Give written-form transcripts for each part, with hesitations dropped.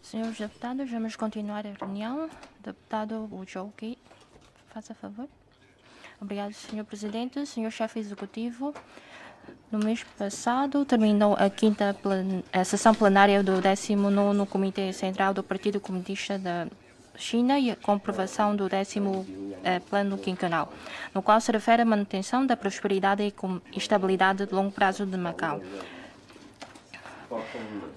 Senhores deputados, vamos continuar a reunião. Deputado Ujouki, faça favor. Obrigado, Senhor Presidente. Senhor Chefe Executivo, no mês passado terminou a sessão plenária do 19º Comitê Central do Partido Comunista da China e a comprovação do 10º Plano Quinquenal, no qual se refere à manutenção da prosperidade e estabilidade de longo prazo de Macau.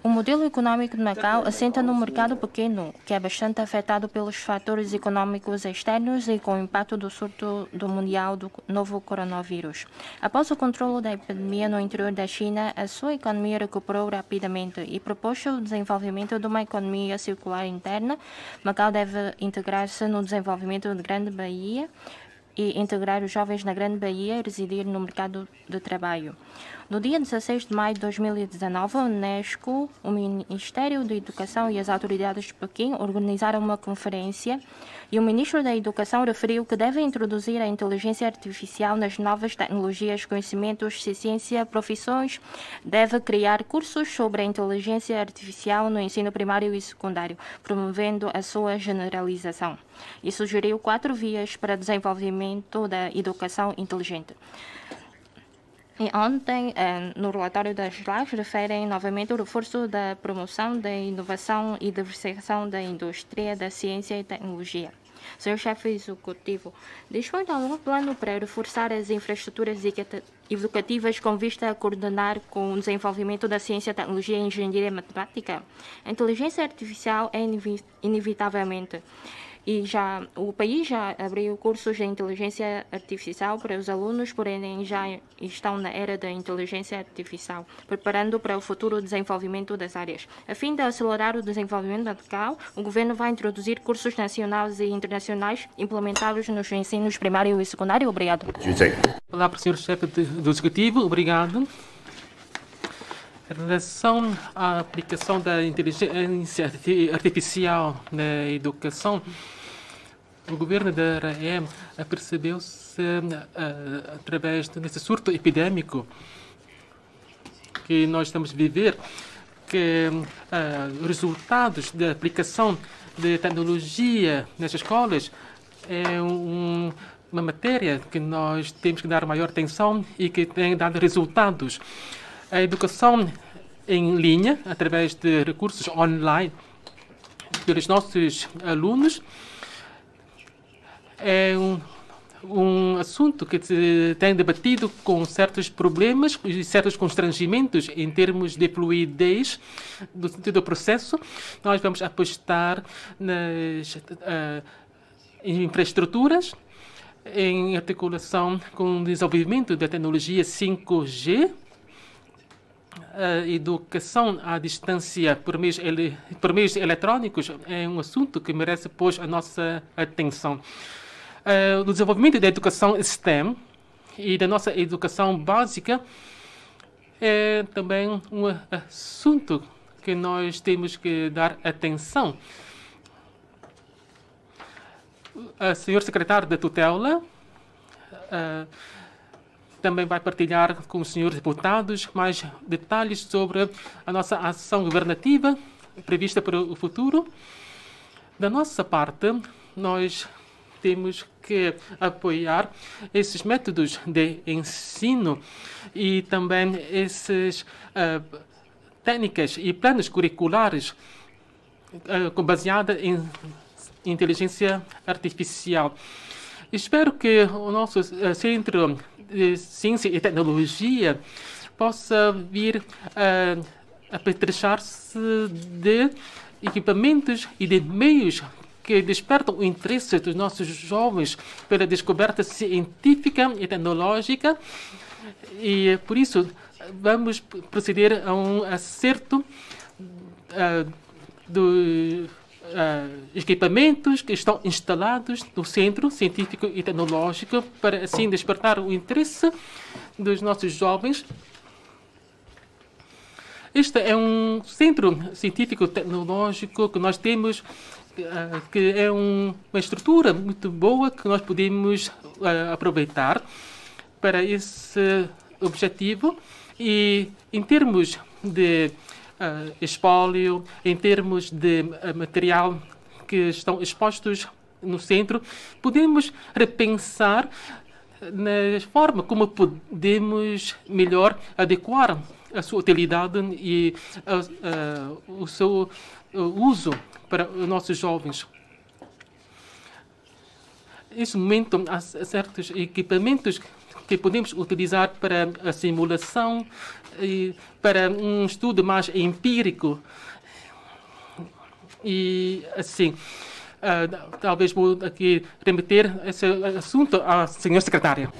O modelo econômico de Macau assenta num mercado pequeno, que é bastante afetado pelos fatores econômicos externos e com o impacto do surto mundial do novo coronavírus. Após o controle da epidemia no interior da China, a sua economia recuperou rapidamente e propôs o desenvolvimento de uma economia circular interna. Macau deve integrar-se no desenvolvimento da Grande Bahia e integrar os jovens na Grande Bahia e residir no mercado de trabalho. No dia 16 de maio de 2019, a Unesco, o Ministério da Educação e as autoridades de Pequim organizaram uma conferência e o Ministro da Educação referiu que deve introduzir a inteligência artificial nas novas tecnologias, conhecimentos, ciência, profissões, deve criar cursos sobre a inteligência artificial no ensino primário e secundário, promovendo a sua generalização, e sugeriu 4 vias para desenvolvimento da educação inteligente. E ontem, no relatório das lives, referem novamente o reforço da promoção da inovação e diversificação da indústria da ciência e tecnologia. Senhor Chefe Executivo, dispõe de algum plano para reforçar as infraestruturas educativas com vista a coordenar com o desenvolvimento da ciência, tecnologia, engenharia e matemática? A inteligência artificial é inevitavelmente. E o país já abriu cursos de inteligência artificial para os alunos, porém já estão na era da inteligência artificial, preparando para o futuro desenvolvimento das áreas. A fim de acelerar o desenvolvimento da Macau, o governo vai introduzir cursos nacionais e internacionais implementados nos ensinos primário e secundário. Obrigado. Olá para o Sr. Chefe do Executivo. Obrigado. Em relação à aplicação da inteligência artificial na educação, o governo da RAM percebeu-se, através desse surto epidêmico que nós estamos a viver, que os resultados da aplicação de tecnologia nas escolas é uma matéria que nós temos que dar maior atenção e que tem dado resultados. A educação em linha, através de recursos online, pelos nossos alunos, é um assunto que se tem debatido com certos problemas e certos constrangimentos em termos de fluidez do processo. Nós vamos apostar nas infraestruturas, em articulação com o desenvolvimento da tecnologia 5G, a educação à distância por meios eletrônicos é um assunto que merece, pois, a nossa atenção. O desenvolvimento da educação STEM e da nossa educação básica é também um assunto que nós temos que dar atenção. O senhor secretário da tutela também vai partilhar com os senhores deputados mais detalhes sobre a nossa ação governativa prevista para o futuro. Da nossa parte, nós temos que apoiar esses métodos de ensino e também essas técnicas e planos curriculares baseados em inteligência artificial. Espero que o nosso Centro de Ciência e Tecnologia possa vir a apetrechar-se de equipamentos e de meios que despertam o interesse dos nossos jovens pela descoberta científica e tecnológica, e por isso vamos proceder a um acerto dos equipamentos que estão instalados no Centro Científico e Tecnológico, para assim despertar o interesse dos nossos jovens. Este é um centro científico tecnológico que nós temos, que é uma estrutura muito boa que nós podemos aproveitar para esse objetivo. E em termos de espólio, em termos de material que estão expostos no centro, podemos repensar na forma como podemos melhor adequar a sua utilidade e o seu uso para os nossos jovens. Neste momento, há certos equipamentos que podemos utilizar para a simulação e para um estudo mais empírico. E, assim, talvez vou aqui remeter esse assunto à senhora secretária.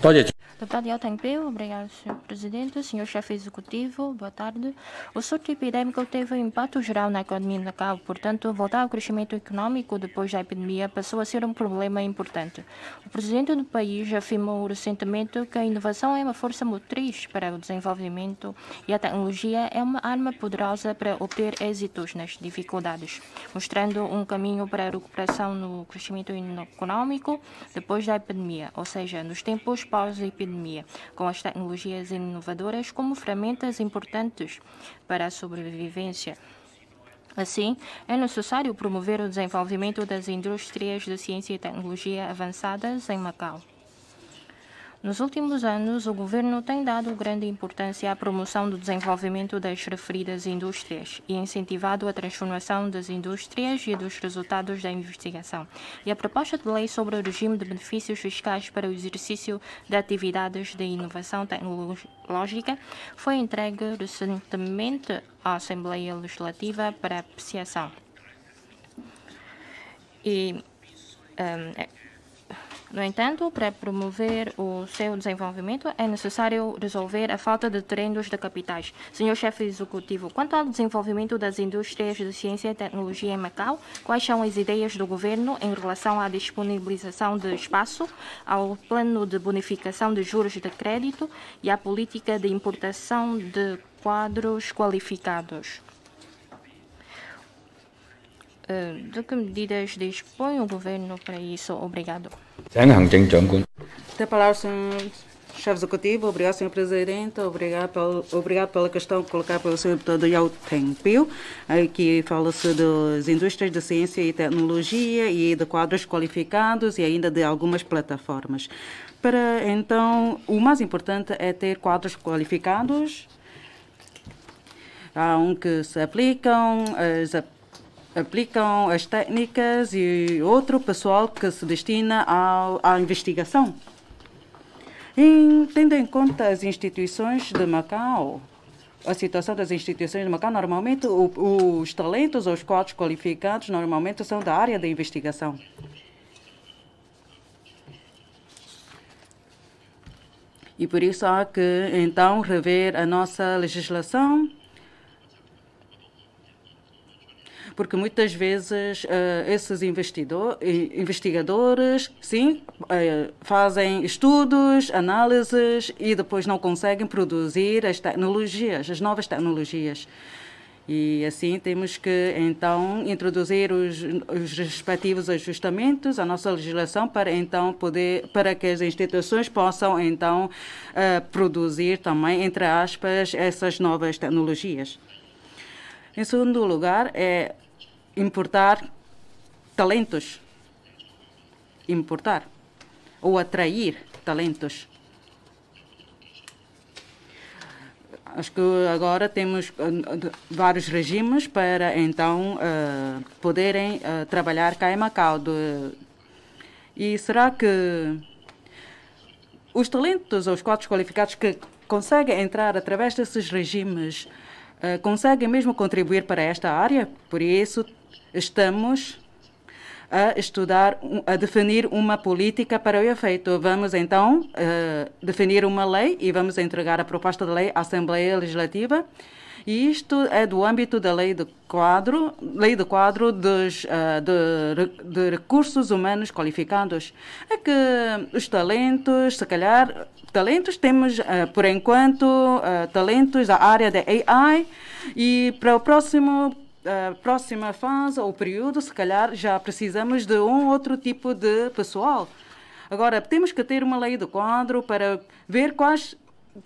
Deputado Yao Teng-Piu, obrigado, Sr. Presidente. Senhor Chefe Executivo, boa tarde. O surto epidêmico teve impacto geral na economia local, portanto, voltar ao crescimento econômico depois da epidemia passou a ser um problema importante. O Presidente do país afirmou recentemente que a inovação é uma força motriz para o desenvolvimento e a tecnologia é uma arma poderosa para obter êxitos nas dificuldades, mostrando um caminho para a recuperação no crescimento econômico depois da epidemia, ou seja, nos tempos pós-epidemia, com as tecnologias inovadoras como ferramentas importantes para a sobrevivência. Assim, é necessário promover o desenvolvimento das indústrias de ciência e tecnologia avançadas em Macau. Nos últimos anos, o governo tem dado grande importância à promoção do desenvolvimento das referidas indústrias e incentivado a transformação das indústrias e dos resultados da investigação. E a proposta de lei sobre o regime de benefícios fiscais para o exercício de atividades de inovação tecnológica foi entregue recentemente à Assembleia Legislativa para apreciação. No entanto, para promover o seu desenvolvimento, é necessário resolver a falta de terrenos de capitais. Senhor Chefe Executivo, quanto ao desenvolvimento das indústrias de ciência e tecnologia em Macau, quais são as ideias do governo em relação à disponibilização de espaço, ao plano de bonificação de juros de crédito e à política de importação de quadros qualificados? De que medidas dispõe o governo para isso? Obrigado. Tem a palavra, Sr. Chefe Executivo. Obrigado, Sr. Presidente. Obrigado pela questão colocada pelo Sr. Deputado Yao Teng-Piu, que fala-se das indústrias de ciência e tecnologia e de quadros qualificados e ainda de algumas plataformas. Então, o mais importante é ter quadros qualificados, que se aplicam as técnicas e outro pessoal que se destina à investigação. Tendo em conta as instituições de Macau, a situação das instituições de Macau, normalmente os talentos ou os quadros qualificados normalmente são da área da investigação. E por isso há que, então, rever a nossa legislação, porque muitas vezes esses investigadores, sim, fazem estudos, análises e depois não conseguem produzir as novas tecnologias. E assim temos que, então, introduzir os respectivos ajustamentos à nossa legislação para que as instituições possam, então, produzir também, entre aspas, essas novas tecnologias. Em segundo lugar, é importar talentos, ou atrair talentos. Acho que agora temos vários regimes para, então, poderem trabalhar cá em Macau. E será que os talentos ou os quadros qualificados que conseguem entrar através desses regimes conseguem mesmo contribuir para esta área? Por isso, estamos a estudar, a definir uma política para o efeito. Vamos, então, definir uma lei e vamos entregar a proposta de lei à Assembleia Legislativa. E isto é do âmbito da Lei de Quadro de Recursos Humanos Qualificados. É que os talentos, se calhar, temos, por enquanto, talentos da área da AI e para o próxima fase ou período, se calhar, já precisamos de outro tipo de pessoal. Agora, temos que ter uma lei de quadro para ver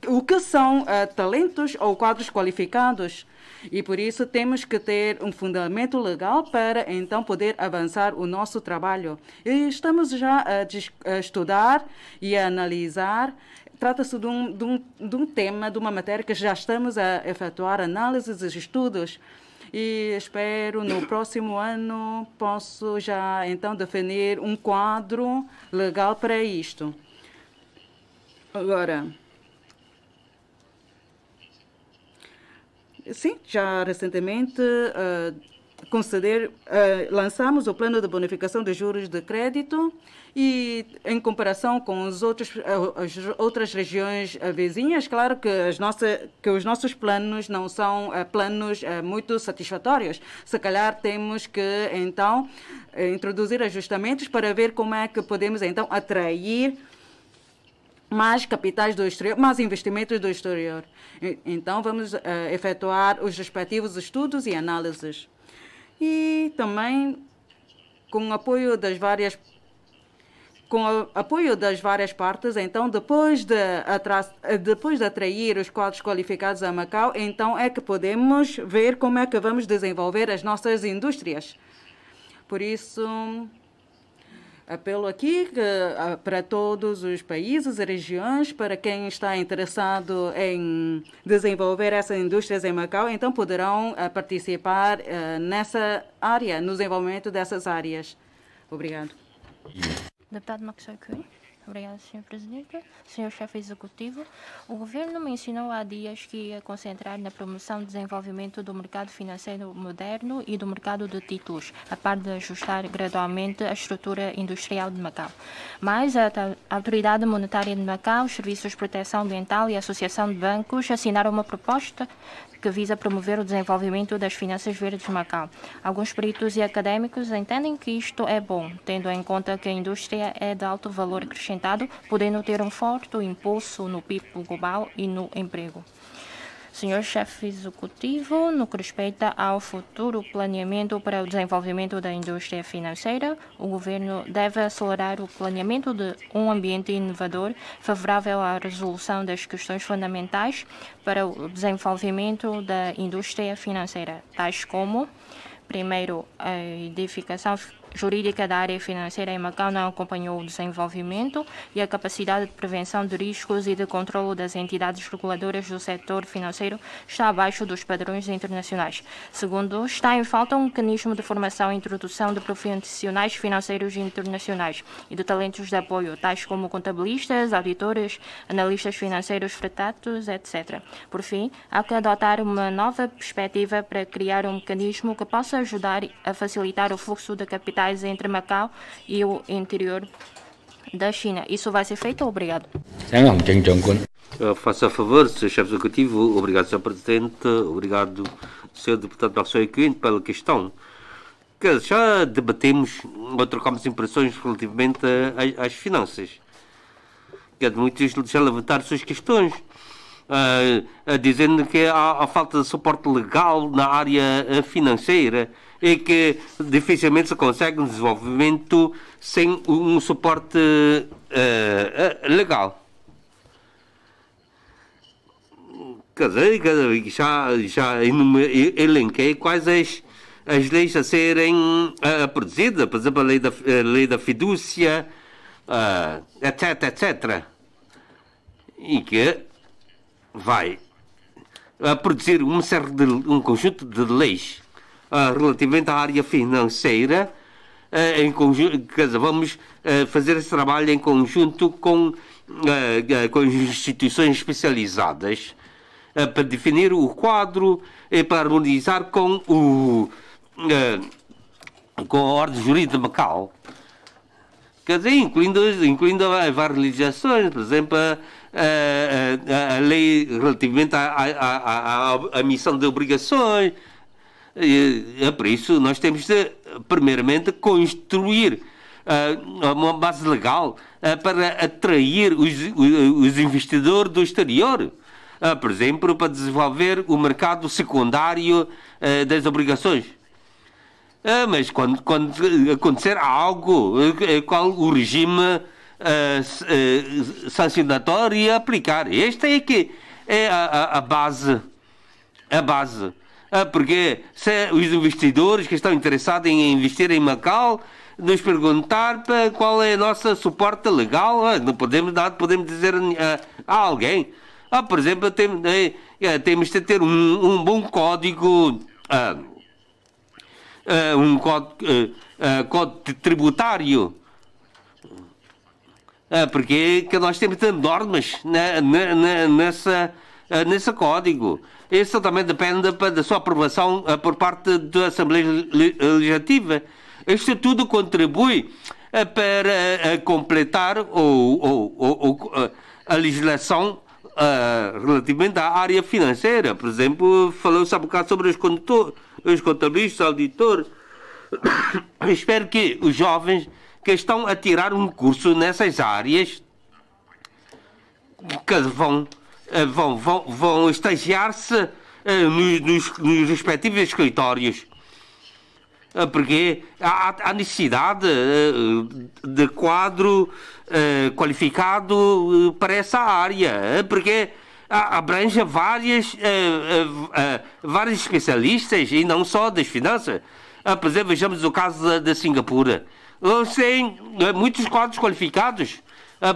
o que são talentos ou quadros qualificados. E por isso temos que ter um fundamento legal para então poder avançar o nosso trabalho. E estamos já a estudar e a analisar. Trata-se de um tema, de uma matéria que já estamos a efetuar análises e estudos. E espero no próximo ano posso já então definir um quadro legal para isto. Agora, sim, já recentemente lançamos o plano de bonificação de juros de crédito e, em comparação com as outras regiões vizinhas, claro que os nossos planos não são planos muito satisfatórios. Se calhar temos que, então, introduzir ajustamentos para ver como é que podemos, então, atrair mais capitais do exterior, mais investimentos do exterior. Então, vamos efetuar os respectivos estudos e análises. E também, com o apoio das várias partes, então, depois de atrair os quadros qualificados a Macau, então é que podemos ver como é que vamos desenvolver as nossas indústrias. Por isso, apelo aqui para todos os países e regiões, para quem está interessado em desenvolver essas indústrias em Macau, então poderão participar nessa área, no desenvolvimento dessas áreas. Obrigado. Deputado Maxwell Cui. Obrigada, Sr. Presidente. Sr. Chefe Executivo, o governo mencionou há dias que ia concentrar na promoção e desenvolvimento do mercado financeiro moderno e do mercado de títulos, a par de ajustar gradualmente a estrutura industrial de Macau. Mas a Autoridade Monetária de Macau, os Serviços de Proteção Ambiental e a Associação de Bancos assinaram uma proposta que visa promover o desenvolvimento das finanças verdes de Macau. Alguns peritos e académicos entendem que isto é bom, tendo em conta que a indústria é de alto valor acrescentado, podendo ter um forte impulso no PIB global e no emprego. Senhor Chefe Executivo, no que respeita ao futuro planeamento para o desenvolvimento da indústria financeira, o governo deve acelerar o planeamento de um ambiente inovador favorável à resolução das questões fundamentais para o desenvolvimento da indústria financeira, tais como, primeiro, a edificação jurídica da área financeira em Macau não acompanhou o desenvolvimento e a capacidade de prevenção de riscos e de controlo das entidades reguladoras do setor financeiro está abaixo dos padrões internacionais. Segundo, está em falta um mecanismo de formação e introdução de profissionais financeiros internacionais e de talentos de apoio, tais como contabilistas, auditores, analistas financeiros fretados, etc. Por fim, há que adotar uma nova perspectiva para criar um mecanismo que possa ajudar a facilitar o fluxo de capitais entre Macau e o interior da China. Isso vai ser feito? Obrigado. Faça a favor, Sr. Chefe Executivo. Obrigado, Sr. Presidente. Obrigado, Sr. Deputado Maxwell Cui, pela questão. Que já debatemos ou trocamos impressões relativamente às finanças. Que muitos já levantaram suas questões, dizendo que há falta de suporte legal na área financeira e que dificilmente se consegue um desenvolvimento sem um suporte legal. Quer dizer, já elenquei quais as leis a serem produzidas, por exemplo, a lei da fidúcia, etc, etc. E que vai produzir um conjunto de leis relativamente à área financeira, em conjunto, quer dizer, vamos fazer esse trabalho em conjunto com instituições especializadas para definir o quadro e para harmonizar com a ordem jurídica de Macau. Quer dizer, incluindo várias legislações, por exemplo, a lei relativamente à emissão de obrigações. Por isso, nós temos de, primeiramente, construir uma base legal para atrair os investidores do exterior. Por exemplo, para desenvolver o mercado secundário das obrigações. Mas quando acontecer algo, qual o regime sancionatório a aplicar? Esta é que é a base Porque se os investidores que estão interessados em investir em Macau nos perguntar qual é a nossa suporte legal, não podemos dar, podemos dizer a alguém. Por exemplo, temos de ter um bom código, código tributário. Porque que nós temos de ter normas nesse código. Isso também depende da sua aprovação por parte da Assembleia Legislativa. Isto tudo contribui para completar a legislação relativamente à área financeira. Por exemplo, falou-se há bocado sobre os contabilistas, auditores. Espero que os jovens que estão a tirar um curso nessas áreas que vão estagiar-se nos respectivos escritórios. Porque há necessidade de quadro qualificado para essa área, porque abrange vários especialistas e não só das finanças. Por exemplo, vejamos o caso da Singapura. Eles têm muitos quadros qualificados,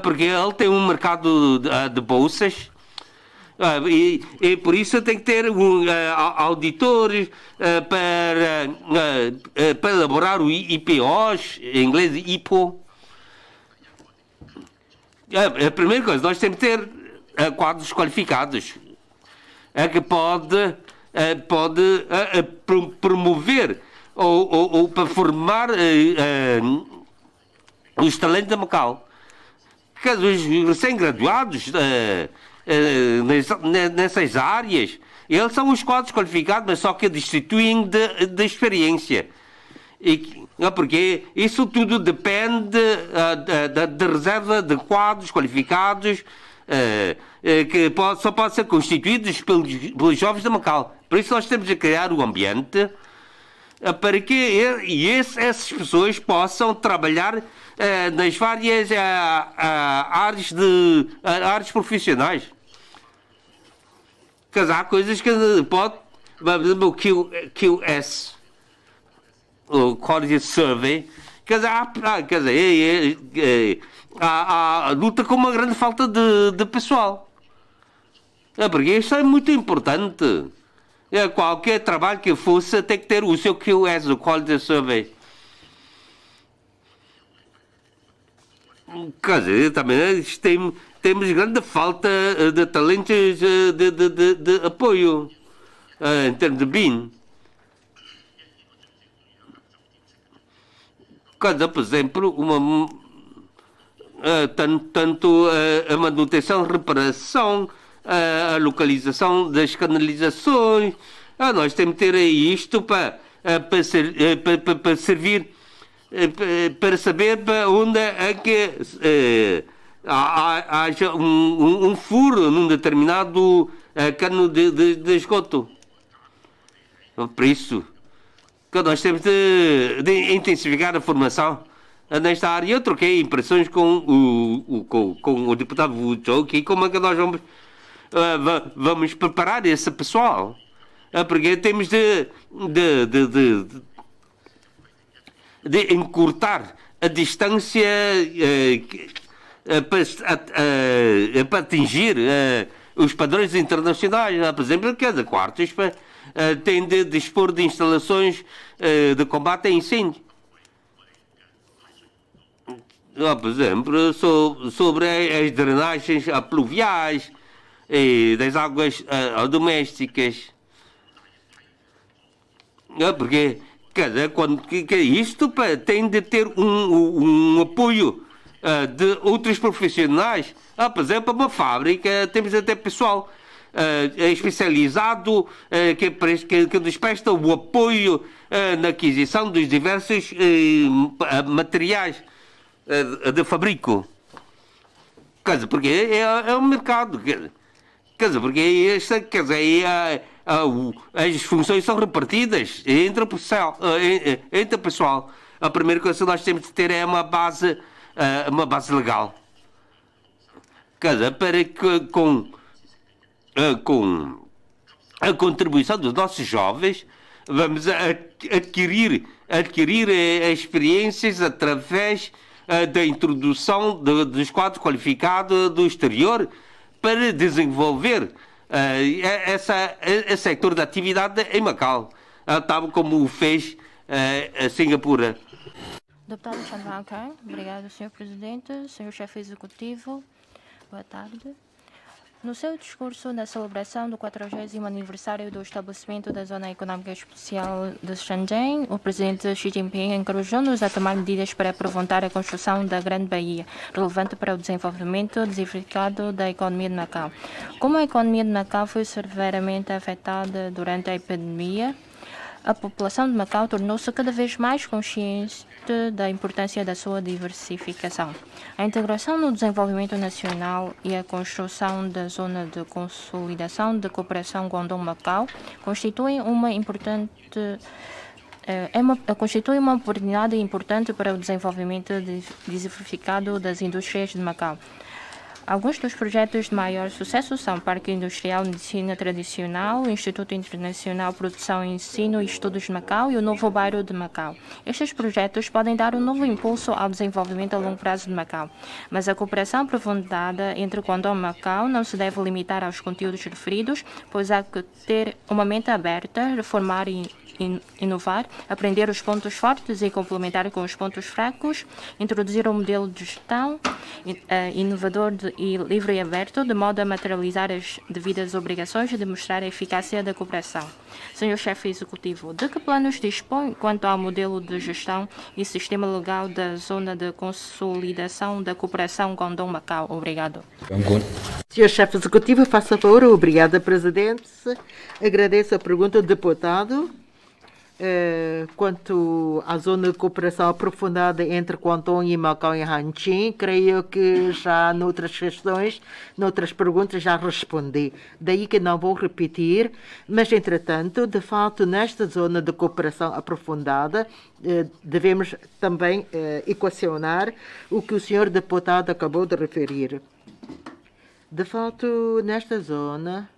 porque ele tem um mercado de bolsas. E por isso tem que ter auditores para elaborar o IPOs, em inglês IPO. A primeira coisa, nós temos que ter quadros qualificados que pode promover ou para formar os talentos de Macau. Os recém-graduados nessas áreas, eles são os quadros qualificados, mas só que destituem de experiência. Porque isso tudo depende da reserva de quadros qualificados que só podem ser constituídos pelos jovens de Macau. Por isso nós temos de criar o ambiente para que essas pessoas possam trabalhar nas várias áreas profissionais. Quer dizer, há coisas que pode, o QS, o Quality Survey, quer dizer, luta com uma grande falta de pessoal. Porque isso é muito importante. Qualquer trabalho que fosse tem que ter o seu QS, o Quality Survey. Quer dizer, também temos grande falta de talentos de apoio em termos de BIM. Quer dizer, por exemplo, tanto a manutenção, reparação, a localização das canalizações. Nós temos que ter isto para servir, para saber para onde é que haja um furo num determinado cano de esgoto. Por isso que nós temos de intensificar a formação nesta área. Eu troquei impressões com o deputado Wu Zhou, que como é que nós vamos preparar esse pessoal, porque temos de encurtar a distância para atingir os padrões internacionais. Por exemplo, cada quartos tem de dispor de instalações de combate a incêndio. Por exemplo, sobre as drenagens pluviais e das águas domésticas. Porque isto tem de ter um apoio de outros profissionais. Por exemplo, uma fábrica, temos até pessoal especializado que nos presta o apoio na aquisição dos diversos materiais de fabrico. Quer dizer, porque é um mercado. Quer dizer, porque as funções são repartidas entre o pessoal. A primeira coisa que nós temos de ter é uma base legal. Quer dizer, para que com a contribuição dos nossos jovens, vamos adquirir experiências através da introdução dos quadros qualificados do exterior para desenvolver esse setor de atividade em Macau, tal como o fez a Singapura. Deputado Chandrankar, obrigado, Sr. Presidente, Sr. Chefe Executivo, boa tarde. No seu discurso na celebração do 40º aniversário do estabelecimento da Zona Econômica Especial de Shenzhen, o presidente Xi Jinping encorajou-nos a tomar medidas para aprofundar a construção da Grande Baía, relevante para o desenvolvimento diversificado da economia de Macau. Como a economia de Macau foi severamente afetada durante a epidemia, a população de Macau tornou-se cada vez mais consciente da importância da sua diversificação. A integração no desenvolvimento nacional e a construção da Zona de Consolidação de Cooperação Guangdong-Macau constituem uma oportunidade importante para o desenvolvimento diversificado das indústrias de Macau. Alguns dos projetos de maior sucesso são o Parque Industrial de Medicina Tradicional, o Instituto Internacional de Produção, Ensino e Estudos de Macau e o Novo Bairro de Macau. Estes projetos podem dar um novo impulso ao desenvolvimento a longo prazo de Macau, mas a cooperação aprofundada entre Guangdong e Macau não se deve limitar aos conteúdos referidos, pois há que ter uma mente aberta, reformar e inovar, aprender os pontos fortes e complementar com os pontos fracos, introduzir um modelo de gestão inovador e livre e aberto, de modo a materializar as devidas obrigações e demonstrar a eficácia da cooperação. Senhor Chefe Executivo, de que planos dispõe quanto ao modelo de gestão e sistema legal da Zona de Consolidação da Cooperação Guangdong-Macau? Obrigado. Senhor Chefe Executivo, faça favor. Obrigada, Presidente. Agradeço a pergunta do deputado. Quanto à zona de cooperação aprofundada entre Guangdong e Macau e Hanqing, creio que já noutras questões, noutras perguntas já respondi. Daí que não vou repetir, mas entretanto, de fato, nesta zona de cooperação aprofundada, devemos também equacionar o que o senhor deputado acabou de referir. De fato, nesta zona,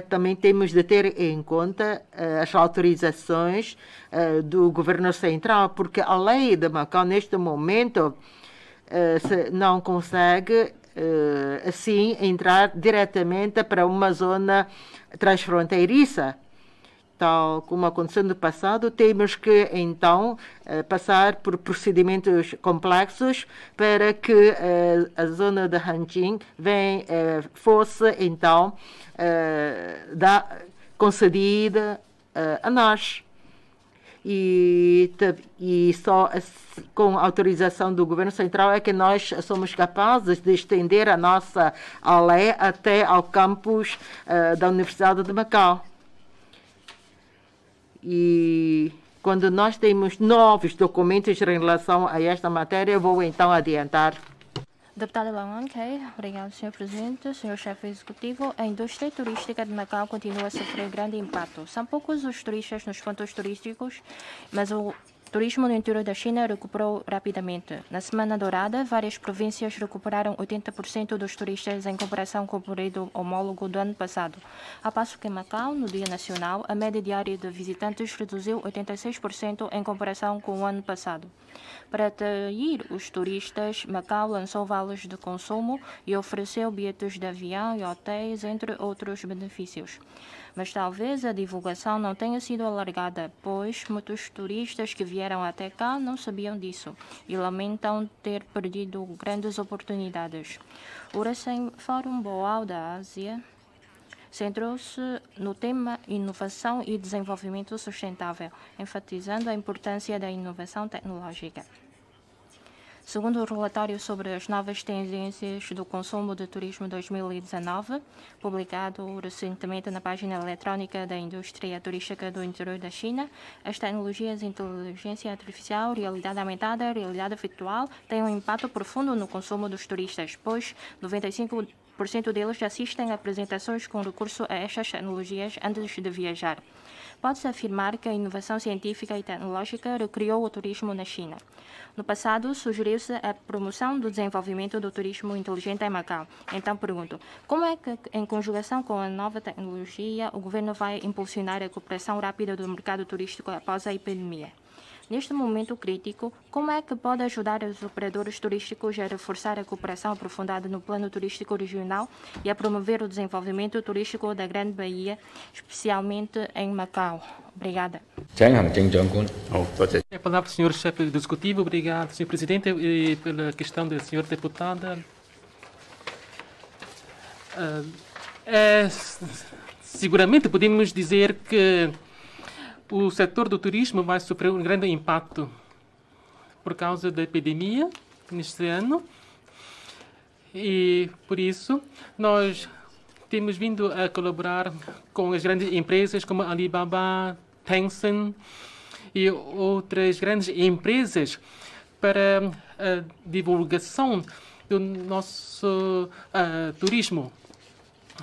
também temos de ter em conta as autorizações do governo central, porque a lei de Macau, neste momento, não consegue, assim, entrar diretamente para uma zona transfronteiriça. Tal como aconteceu no passado, temos que, então, passar por procedimentos complexos para que a zona de Hanqing fosse, então, concedida a nós. E só com autorização do governo central é que nós somos capazes de estender a nossa lei até ao campus da Universidade de Macau. E quando nós temos novos documentos em relação a esta matéria, vou então adiantar. Deputada Wang Kei, obrigado, Sr. Presidente. Sr. Chefe Executivo, a indústria turística de Macau continua a sofrer grande impacto. São poucos os turistas nos pontos turísticos, mas o turismo no interior da China recuperou rapidamente. Na Semana Dourada, várias províncias recuperaram 80% dos turistas em comparação com o período homólogo do ano passado. Ao passo que em Macau, no Dia Nacional, a média diária de visitantes reduziu 86% em comparação com o ano passado. Para atrair os turistas, Macau lançou vales de consumo e ofereceu bilhetes de avião e hotéis, entre outros benefícios. Mas talvez a divulgação não tenha sido alargada, pois muitos turistas que vieram até cá não sabiam disso e lamentam ter perdido grandes oportunidades. O recém Fórum Boao da Ásia centrou-se no tema Inovação e Desenvolvimento Sustentável, enfatizando a importância da inovação tecnológica. Segundo o relatório sobre as novas tendências do consumo de turismo 2019, publicado recentemente na página eletrónica da indústria turística do interior da China, as tecnologias de inteligência artificial, realidade aumentada e realidade virtual têm um impacto profundo no consumo dos turistas, pois 95% deles assistem a apresentações com recurso a estas tecnologias antes de viajar. Pode-se afirmar que a inovação científica e tecnológica recriou o turismo na China. No passado, sugeriu-se a promoção do desenvolvimento do turismo inteligente em Macau. Então, pergunto, como é que, em conjugação com a nova tecnologia, o governo vai impulsionar a cooperação rápida do mercado turístico após a epidemia? Neste momento crítico, como é que pode ajudar os operadores turísticos a reforçar a cooperação aprofundada no plano turístico regional e a promover o desenvolvimento turístico da Grande Bahia, especialmente em Macau? Obrigada. A palavra do Sr. Chefe do Executivo. Obrigado, Sr. Presidente, e pela questão da Sra. Deputada. Seguramente podemos dizer que o setor do turismo vai sofrer um grande impacto por causa da epidemia neste ano e, por isso, nós temos vindo a colaborar com as grandes empresas como a Alibaba, Tencent e outras grandes empresas para a divulgação do nosso turismo.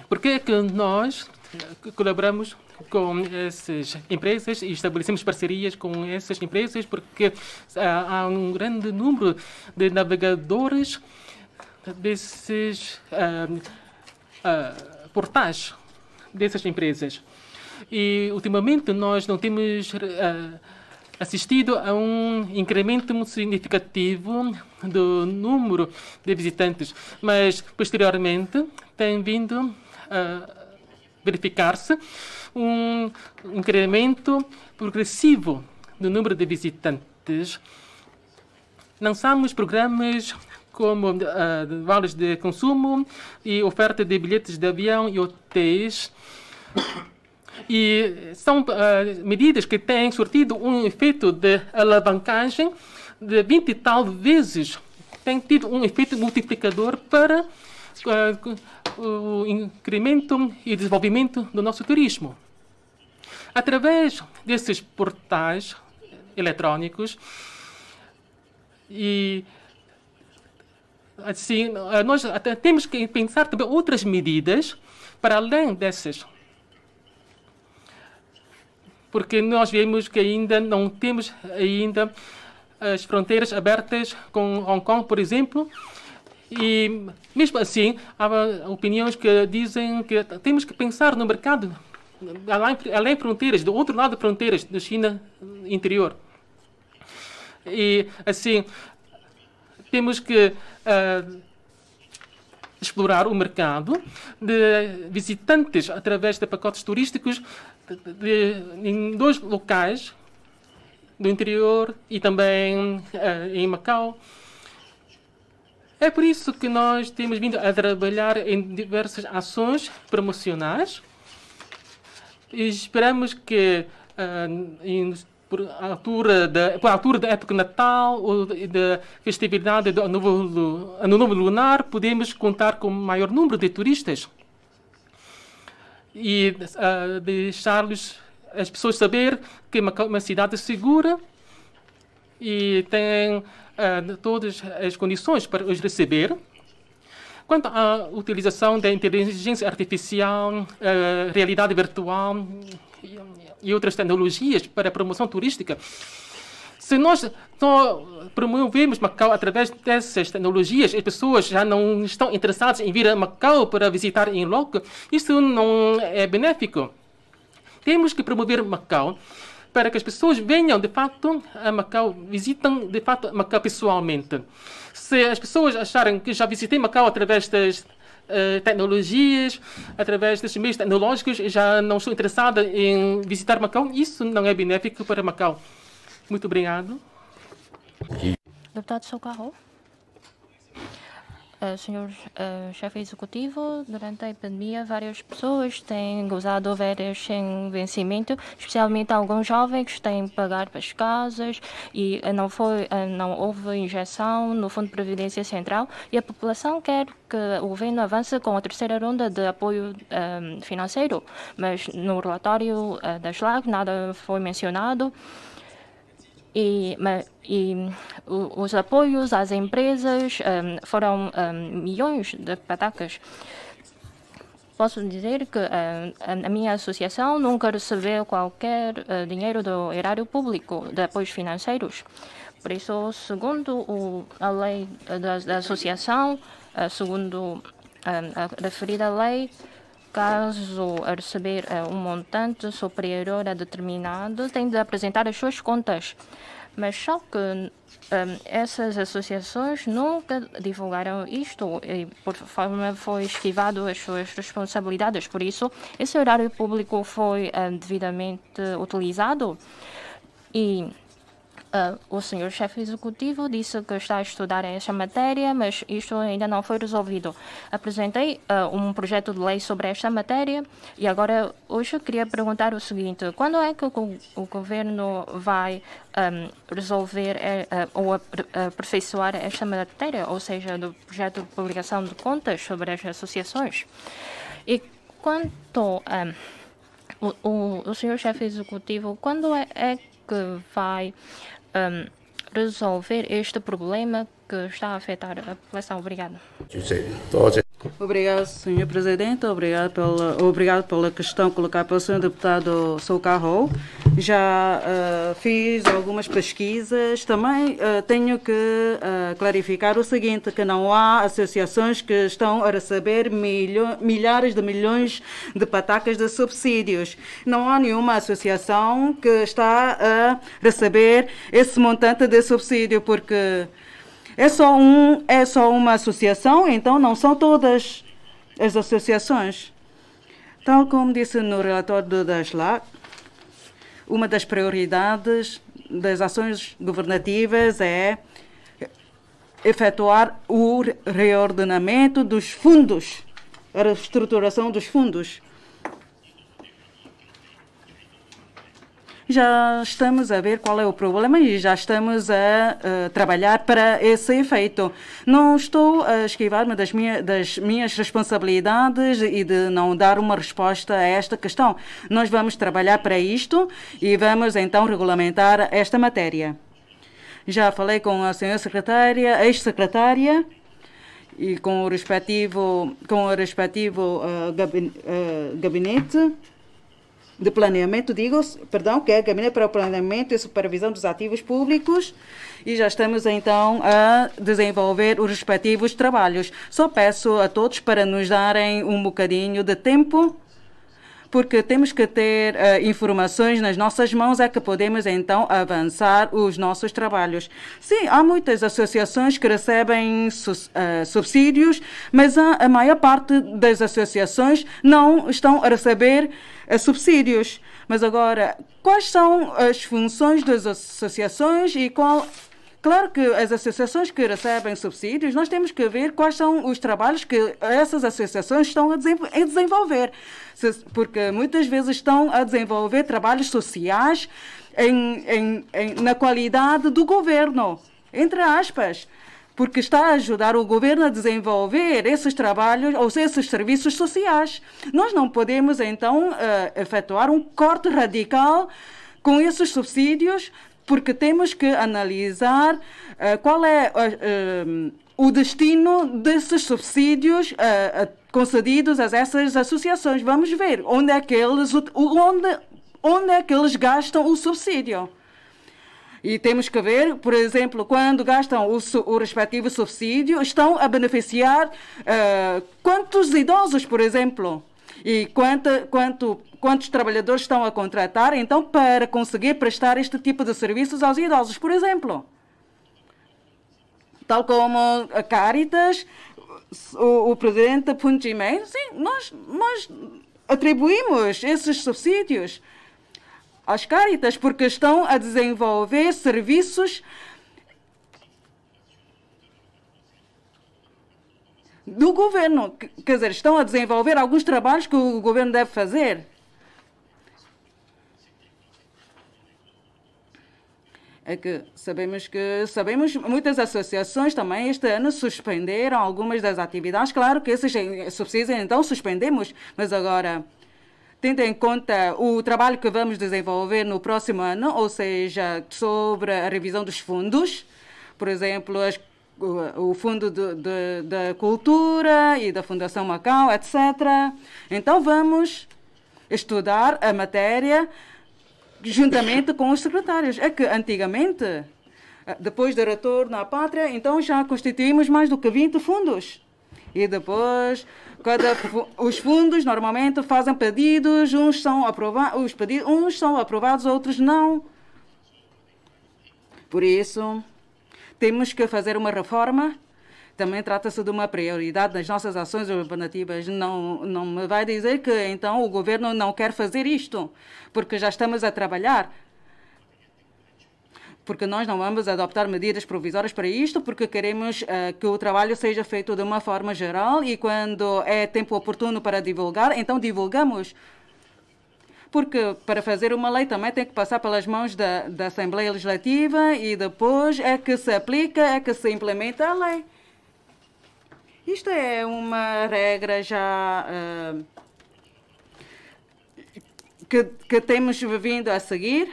Por que é que nós colaboramos com essas empresas e estabelecemos parcerias com essas empresas? Porque há um grande número de navegadores desses portais dessas empresas. E, ultimamente, nós não temos assistido a um incremento muito significativo do número de visitantes, mas, posteriormente, tem vindo a verificar-se um incremento progressivo do número de visitantes. Lançamos programas como vales de consumo e oferta de bilhetes de avião e hotéis. E são medidas que têm surtido um efeito de alavancagem de 20 e tal vezes. Tem tido um efeito multiplicador para o incremento e desenvolvimento do nosso turismo. Através desses portais eletrônicos, e assim, nós temos que pensar também outras medidas para além dessas. Porque nós vemos que ainda não temos as fronteiras abertas com Hong Kong, por exemplo, e mesmo assim há opiniões que dizem que temos que pensar no mercado além fronteiras, do outro lado de fronteiras da China interior. E assim temos que explorar o mercado de visitantes através de pacotes turísticos em 2 locais do interior e também em Macau. É por isso que nós temos vindo a trabalhar em diversas ações promocionais e esperamos que por altura da época de Natal ou da festividade do Ano Novo Lunar, podemos contar com um maior número de turistas e deixar-lhes as pessoas saber que Macau é uma cidade segura e tem todas as condições para os receber. Quanto à utilização da inteligência artificial, realidade virtual e outras tecnologias para a promoção turística, se nós promovemos Macau através dessas tecnologias, as pessoas já não estão interessadas em vir a Macau para visitar em loco, isso não é benéfico. Temos que promover Macau para que as pessoas venham, de fato, a Macau, visitam, de fato, Macau pessoalmente. Se as pessoas acharem que já visitei Macau através das tecnologias, através desses meios tecnológicos, já não estou interessada em visitar Macau, isso não é benéfico para Macau. Muito obrigado. Deputado Socorro. Senhor chefe executivo, durante a epidemia, várias pessoas têm gozado férias sem vencimento, especialmente alguns jovens têm que pagar para as casas e não houve injeção no Fundo de Previdência Central e a população quer que o governo avance com a terceira ronda de apoio financeiro, mas no relatório da SLAC nada foi mencionado. E os apoios às empresas foram milhões de patacas. posso dizer que a minha associação nunca recebeu qualquer dinheiro do erário público de apoios financeiros. Por isso, segundo a lei da associação, segundo a referida lei, caso receber um montante superior a determinado, tem de apresentar as suas contas. Mas só que essas associações nunca divulgaram isto e, por forma, foi esquivado as suas responsabilidades. Por isso, esse horário público foi devidamente utilizado e o senhor chefe executivo disse que está a estudar esta matéria, mas isto ainda não foi resolvido. Apresentei um projeto de lei sobre esta matéria e agora hoje eu queria perguntar o seguinte: quando é que o governo vai resolver ou aperfeiçoar esta matéria, ou seja, do projeto de publicação de contas sobre as associações? E quanto o senhor chefe executivo, quando é que vai resolver este problema que está a afetar a população? Obrigado. Obrigado, Sr. Presidente. Obrigado pela questão colocada pelo Sr. Deputado Sow Kah Ho. Já fiz algumas pesquisas. Também tenho que clarificar o seguinte, que não há associações que estão a receber milhares de milhões de patacas de subsídios. Não há nenhuma associação que está a receber esse montante de subsídio, porque é só uma associação, então não são todas as associações. Tal como disse no relatório do DASLAC, uma das prioridades das ações governativas é efetuar o reordenamento dos fundos, a reestruturação dos fundos. Já estamos a ver qual é o problema e já estamos a trabalhar para esse efeito. Não estou a esquivar-me das minhas responsabilidades e de não dar uma resposta a esta questão. Nós vamos trabalhar para isto e vamos então regulamentar esta matéria. Já falei com a senhora secretária, ex-secretária, e com o respectivo gabinete de planeamento, que é o Gabinete para o Planeamento e Supervisão dos Ativos Públicos, e já estamos então a desenvolver os respectivos trabalhos. Só peço a todos para nos darem um bocadinho de tempo, porque temos que ter informações nas nossas mãos, é que podemos então avançar os nossos trabalhos. Sim, há muitas associações que recebem subsídios, mas a maior parte das associações não estão a receber subsídios. Mas agora, quais são as funções das associações e Claro que as associações que recebem subsídios, nós temos que ver quais são os trabalhos que essas associações estão a desenvolver. Porque muitas vezes estão a desenvolver trabalhos sociais na qualidade do governo, entre aspas, porque está a ajudar o governo a desenvolver esses trabalhos ou esses serviços sociais. Nós não podemos, então, efetuar um corte radical com esses subsídios, porque temos que analisar qual é o destino desses subsídios concedidos a essas associações. Vamos ver onde é que eles gastam o subsídio. E temos que ver, por exemplo, quando gastam o respectivo subsídio, estão a beneficiar quantos idosos, por exemplo, e quantos trabalhadores estão a contratar, então, para conseguir prestar este tipo de serviços aos idosos, por exemplo. Tal como a Caritas, o presidente Punjimei, sim, nós atribuímos esses subsídios às Caritas, porque estão a desenvolver serviços do governo. Quer dizer, estão a desenvolver alguns trabalhos que o governo deve fazer. É que sabemos muitas associações também este ano suspenderam algumas das atividades. Claro que esses subsídios então suspendemos, mas agora, tendo em conta o trabalho que vamos desenvolver no próximo ano, ou seja, sobre a revisão dos fundos, por exemplo, o Fundo da Cultura e da Fundação Macau, etc. Então vamos estudar a matéria juntamente com os secretários. É que antigamente, depois do retorno à pátria, então já constituímos mais do que 20 fundos. E depois, os fundos normalmente fazem pedidos, uns são aprovados, outros não. Por isso, temos que fazer uma reforma. Também trata-se de uma prioridade das nossas ações governativas. Não me vai dizer que então o governo não quer fazer isto, porque já estamos a trabalhar. Porque nós não vamos adoptar medidas provisórias para isto, porque queremos que o trabalho seja feito de uma forma geral e quando é tempo oportuno para divulgar, então divulgamos. Porque para fazer uma lei também tem que passar pelas mãos da Assembleia Legislativa e depois é que se aplica, é que se implementa a lei. Isto é uma regra já que temos vindo a seguir.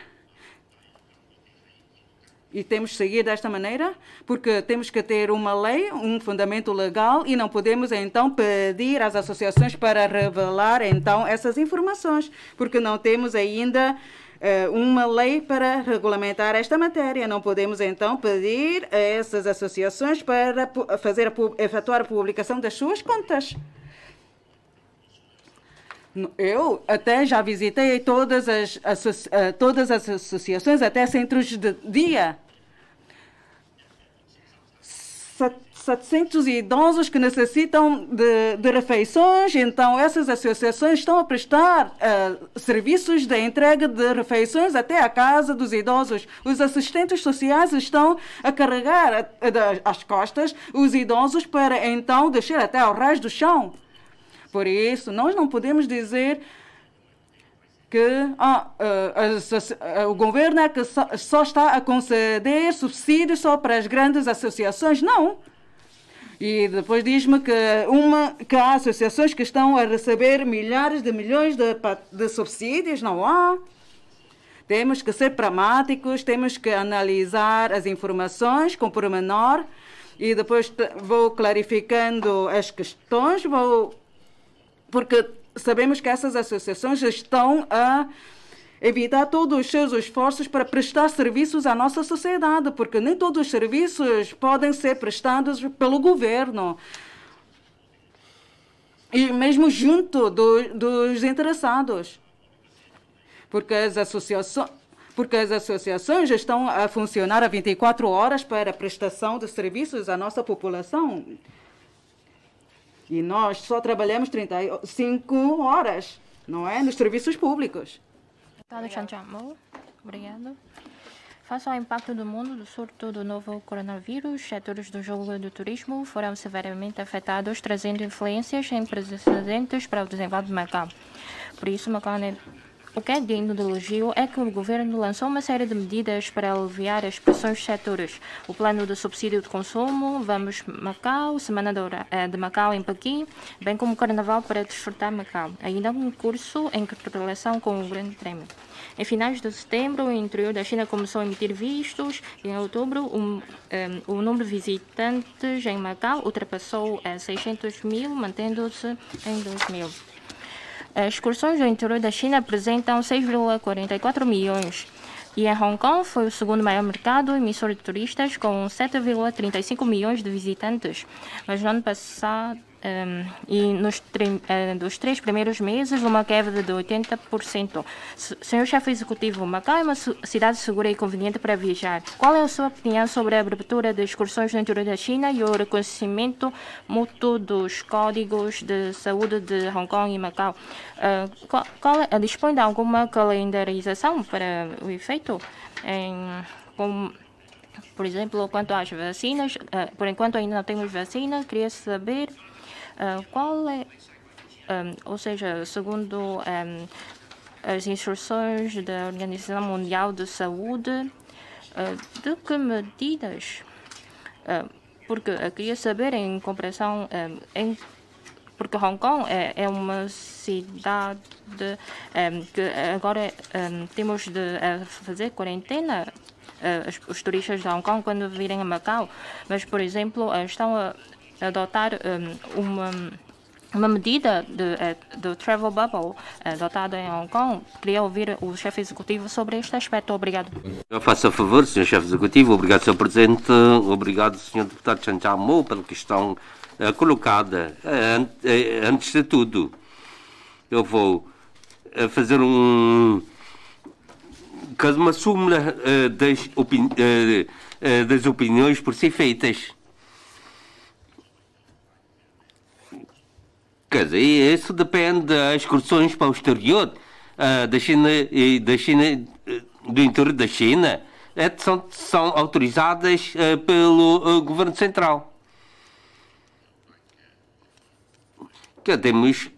E temos que seguir desta maneira, porque temos que ter uma lei, um fundamento legal, e não podemos, então, pedir às associações para revelar, então, essas informações, porque não temos ainda uma lei para regulamentar esta matéria. Não podemos, então, pedir a essas associações para efetuar a publicação das suas contas. Eu até já visitei todas as associações, até centros de dia. 700 idosos que necessitam de refeições, então essas associações estão a prestar serviços de entrega de refeições até a casa dos idosos. Os assistentes sociais estão a carregar às costas os idosos para então descer até ao ras do chão. Por isso, nós não podemos dizer que o governo é que só está a conceder subsídios só para as grandes associações. Não. E depois diz-me que há associações que estão a receber milhares de milhões de subsídios. Não há. Temos que ser pragmáticos, temos que analisar as informações com pormenor e depois vou clarificando as questões, porque sabemos que essas associações estão a evitar todos os seus esforços para prestar serviços à nossa sociedade, porque nem todos os serviços podem ser prestados pelo governo. E mesmo junto dos interessados. Porque as associações estão a funcionar a 24 horas para a prestação de serviços à nossa população. E nós só trabalhamos 35 horas, não é? Nos serviços públicos. Obrigado. Face ao impacto do mundo do surto do novo coronavírus, setores do jogo e do turismo foram severamente afetados, trazendo influências sem precedentes para o desenvolvimento de Macau. Por isso, Macau, o que é digno de elogio é que o governo lançou uma série de medidas para aliviar as pressões dos setores. O plano de subsídio de consumo, Vamos Macau, Semana de Macau em Pequim, bem como o Carnaval para desfrutar Macau. Ainda um curso em relação com o Grande Prémio. Em finais de setembro, o interior da China começou a emitir vistos e em outubro o número de visitantes em Macau ultrapassou 600 mil, mantendo-se em 2 mil. As excursões do interior da China apresentam 6,44 milhões. E em Hong Kong foi o segundo maior mercado emissor de turistas, com 7,35 milhões de visitantes. Mas no ano passado, dos 3 primeiros meses, uma queda de 80%. Senhor chefe executivo, Macau é uma cidade segura e conveniente para viajar. Qual é a sua opinião sobre a abertura de excursões no interior da China e o reconhecimento mútuo dos códigos de saúde de Hong Kong e Macau? Dispõe de alguma calendarização para o efeito? Por exemplo, quanto às vacinas, por enquanto ainda não temos vacina, queria saber qual é, ou seja, segundo as instruções da Organização Mundial de Saúde, de que medidas, porque eu queria saber em comparação, porque Hong Kong é uma cidade que agora temos de fazer quarentena os turistas de Hong Kong quando virem a Macau, mas, por exemplo, estão a adotar uma medida do travel bubble adotada em Hong Kong. Queria ouvir o chefe executivo sobre este aspecto. Obrigado. Eu faço a favor, Sr. Chefe Executivo. Obrigado, Sr. Presidente. Obrigado, Sr. Deputado Chan Cha-mo, pela questão colocada. Antes de tudo, eu vou fazer uma súmula das opiniões por si feitas. Quer dizer, isso depende das excursões para o exterior da China e do interior da China, são autorizadas pelo governo central. Que temos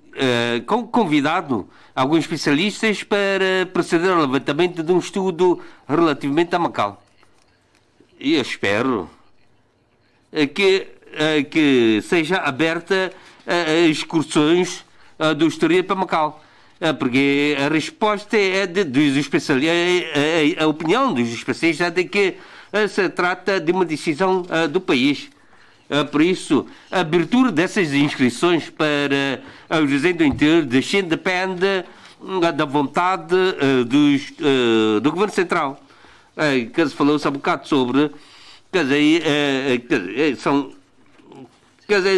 convidado alguns especialistas para proceder ao levantamento de um estudo relativamente a Macau. E eu espero que seja aberta excursões do exterior para Macau, porque a resposta é dos especialistas, a opinião dos especialistas é de que se trata de uma decisão do país. Por isso, a abertura dessas inscrições para os residentes do interior da China depende da vontade do governo central. Que se falou-se há um bocado sobre,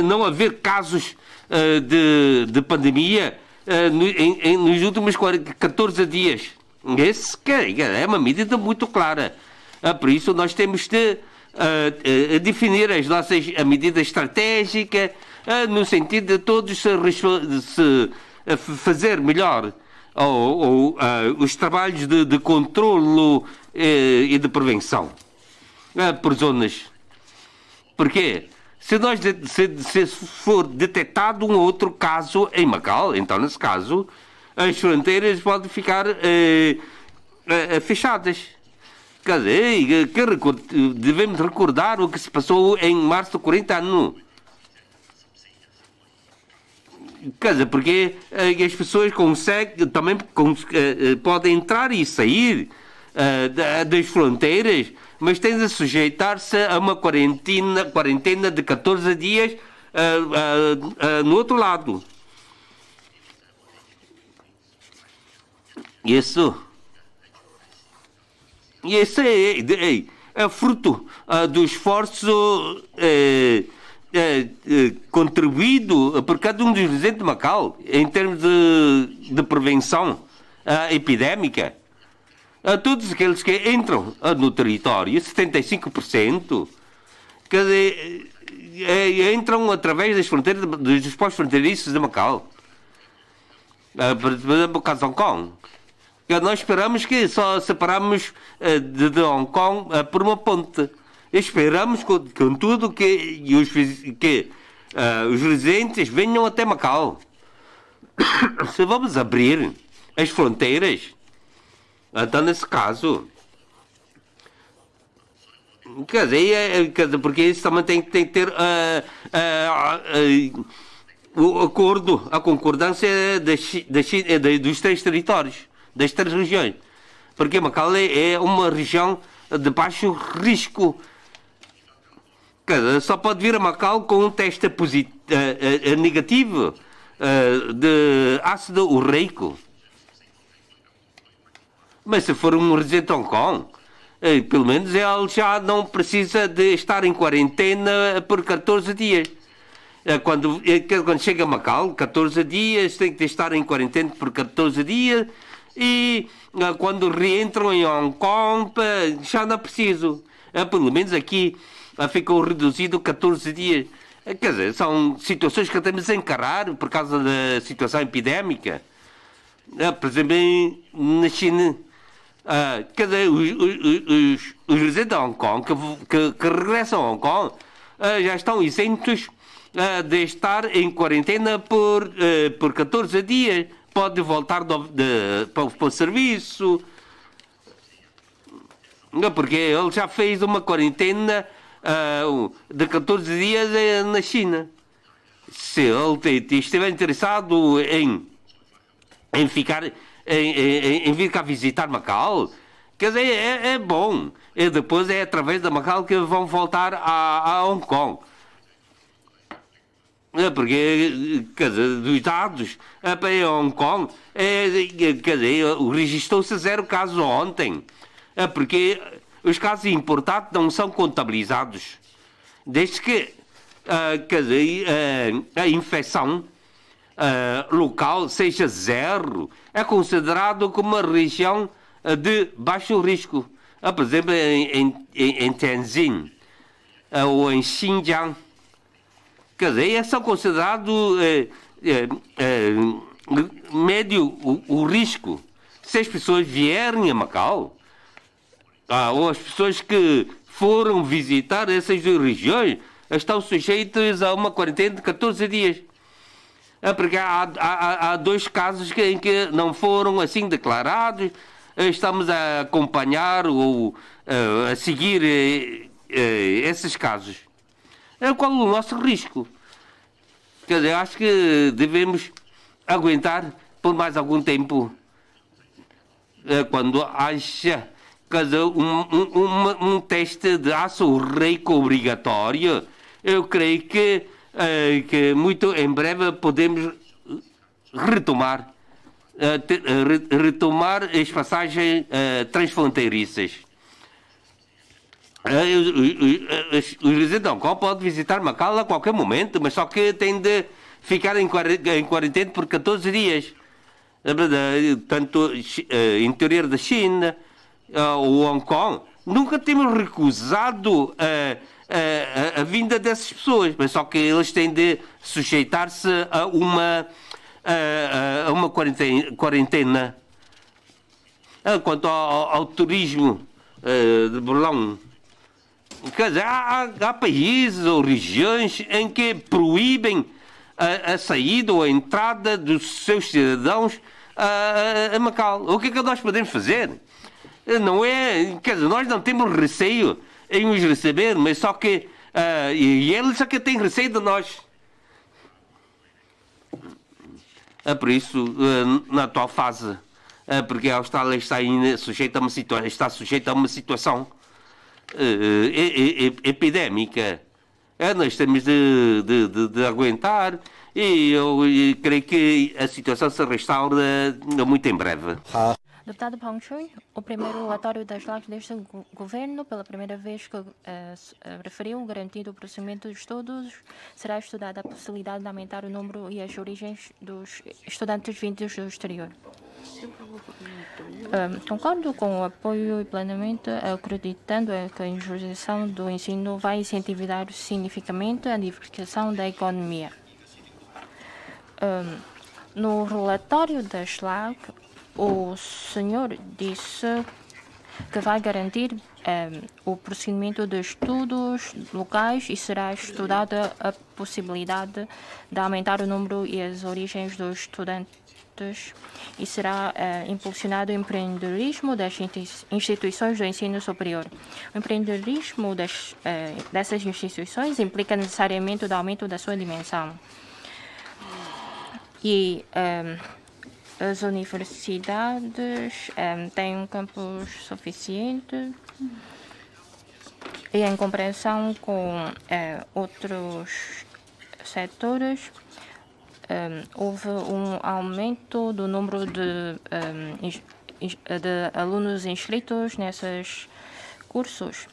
não haver casos de pandemia nos últimos 14 dias. Esse é uma medida muito clara. Por isso, nós temos de definir as nossas medidas estratégicas no sentido de todos se fazer melhor os trabalhos de controlo e de prevenção por zonas. Porquê? Se for detectado um outro caso em Macau, então, nesse caso, as fronteiras podem ficar fechadas. Quer dizer, devemos recordar o que se passou em março de 40 anos. Quer dizer, porque as pessoas também podem entrar e sair das fronteiras, mas têm de sujeitar-se a uma quarentena de 14 dias no outro lado. Isso é fruto do esforço contribuído por cada um dos residentes de Macau em termos de prevenção epidémica. Todos aqueles que entram no território, 75%, quer dizer, entram através das fronteiras, dos postos fronteiriços de Macau. Por exemplo, o caso de Hong Kong. Nós esperamos que só separamos de Hong Kong por uma ponte. Esperamos, contudo, que os residentes venham até Macau. Se vamos abrir as fronteiras, então, nesse caso, quer dizer, porque isso também tem que ter o acordo, a concordância dos três territórios, das três regiões. Porque Macau é uma região de baixo risco. Quer dizer, só pode vir a Macau com um teste negativo de ácido urreico. Mas se for um residente de Hong Kong, pelo menos ele já não precisa de estar em quarentena por 14 dias. Quando chega a Macau, 14 dias, tem que estar em quarentena por 14 dias. E quando reentram em Hong Kong, já não preciso. Pelo menos aqui ficou reduzido 14 dias. Quer dizer, são situações que temos de encarar por causa da situação epidémica. Por exemplo, na China, quer dizer, os residentes de Hong Kong que regressam a Hong Kong já estão isentos de estar em quarentena por 14 dias. Pode voltar para o serviço, porque ele já fez uma quarentena de 14 dias na China. Se ele estiver interessado em vir cá visitar Macau, Quer dizer, é bom. E depois é através da Macau que vão voltar a Hong Kong. Porque, quer dizer, dos dados para Hong Kong, quer dizer, registrou-se 0 casos ontem. Porque os casos importados não são contabilizados. Desde que, quer dizer, a infecção local seja 0, é considerado como uma região de baixo risco. Por exemplo, em Tianjin ou em Xinjiang, quer dizer, são considerados médio o risco. Se as pessoas vierem a Macau, ou as pessoas que foram visitar essas duas regiões, estão sujeitas a uma quarentena de 14 dias. Porque há 2 casos em que não foram assim declarados. Estamos a acompanhar ou a seguir esses casos. Qual o nosso risco? Quer dizer, acho que devemos aguentar por mais algum tempo. Quando haja, quer dizer, um teste de ácido úrico obrigatório, eu creio que muito em breve podemos retomar as passagens transfronteiriças. Os residentes de Hong Kong podem visitar Macau a qualquer momento, mas só que têm de ficar em quarentena por 14 dias. Tanto interior da China ou Hong Kong, nunca temos recusado a vinda dessas pessoas, mas só que eles têm de sujeitar-se a uma quarentena. Quanto ao turismo de Belém, quer dizer, há países ou regiões em que proíbem a saída ou a entrada dos seus cidadãos a Macau. O que é que nós podemos fazer? Não é, quer dizer, nós não temos receio em os receber, mas só que e eles é que têm receio de nós. Por isso, na atual fase, porque a Austrália está sujeita a uma situação epidémica. Nós temos de aguentar e eu creio que a situação se restaura muito em breve. Deputado Pang Chun, o primeiro relatório das leis deste governo, pela primeira vez que referiu garantir o processamento de estudos, será estudada a possibilidade de aumentar o número e as origens dos estudantes vindos do exterior. Concordo com o apoio e plenamente, acreditando que a introdução do ensino vai incentivar significativamente a diversificação da economia. No relatório da SLAC, o senhor disse que vai garantir o procedimento de estudos locais e será estudada a possibilidade de aumentar o número e as origens dos estudantes e será impulsionado o empreendedorismo das instituições do ensino superior. O empreendedorismo dessas instituições implica necessariamente o aumento da sua dimensão. E as universidades têm um campus suficiente e em comparação com outros setores houve um aumento do número de alunos inscritos nesses cursos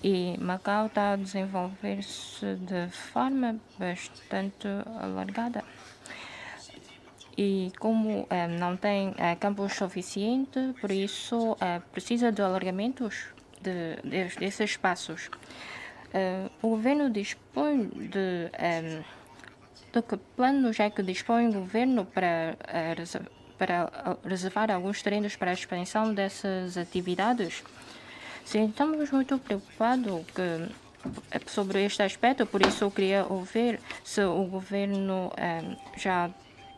e Macau está a desenvolver-se de forma bastante alargada. E como não tem campus suficiente, por isso precisa de alargamentos desses espaços. O governo dispõe de que planos é que dispõe o governo para reservar alguns terrenos para a expansão dessas atividades? Sim, estamos muito preocupados sobre este aspecto, por isso eu queria ouvir se o governo já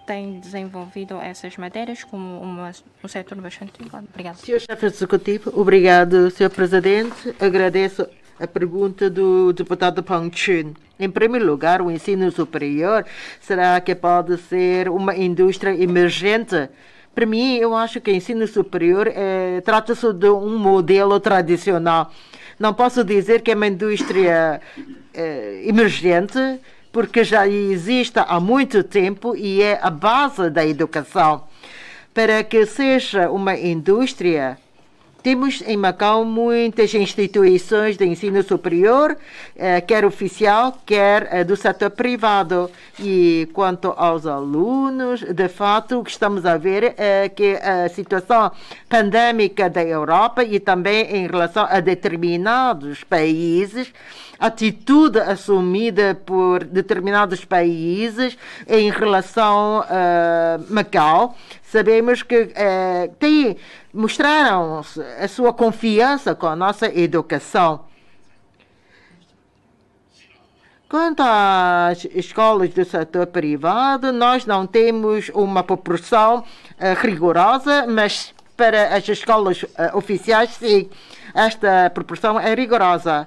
tem desenvolvido essas matérias como um setor bastante importante. Obrigada. Senhor Chefe Executivo, obrigado, Senhor Presidente. Agradeço a pergunta do deputado Pang Chun. Em primeiro lugar, o ensino superior, será que pode ser uma indústria emergente Para mim, eu acho que o ensino superior trata-se de um modelo tradicional. Não posso dizer que é uma indústria emergente, porque já existe há muito tempo e é a base da educação. Para que seja uma indústria, temos em Macau muitas instituições de ensino superior, quer oficial, quer do setor privado. E quanto aos alunos, de fato, o que estamos a ver é que a situação pandêmica da Europa e também em relação a determinados países, a atitude assumida por determinados países em relação a Macau, sabemos que mostraram a sua confiança com a nossa educação. Quanto às escolas do setor privado, nós não temos uma proporção rigorosa, mas para as escolas oficiais, sim, esta proporção é rigorosa.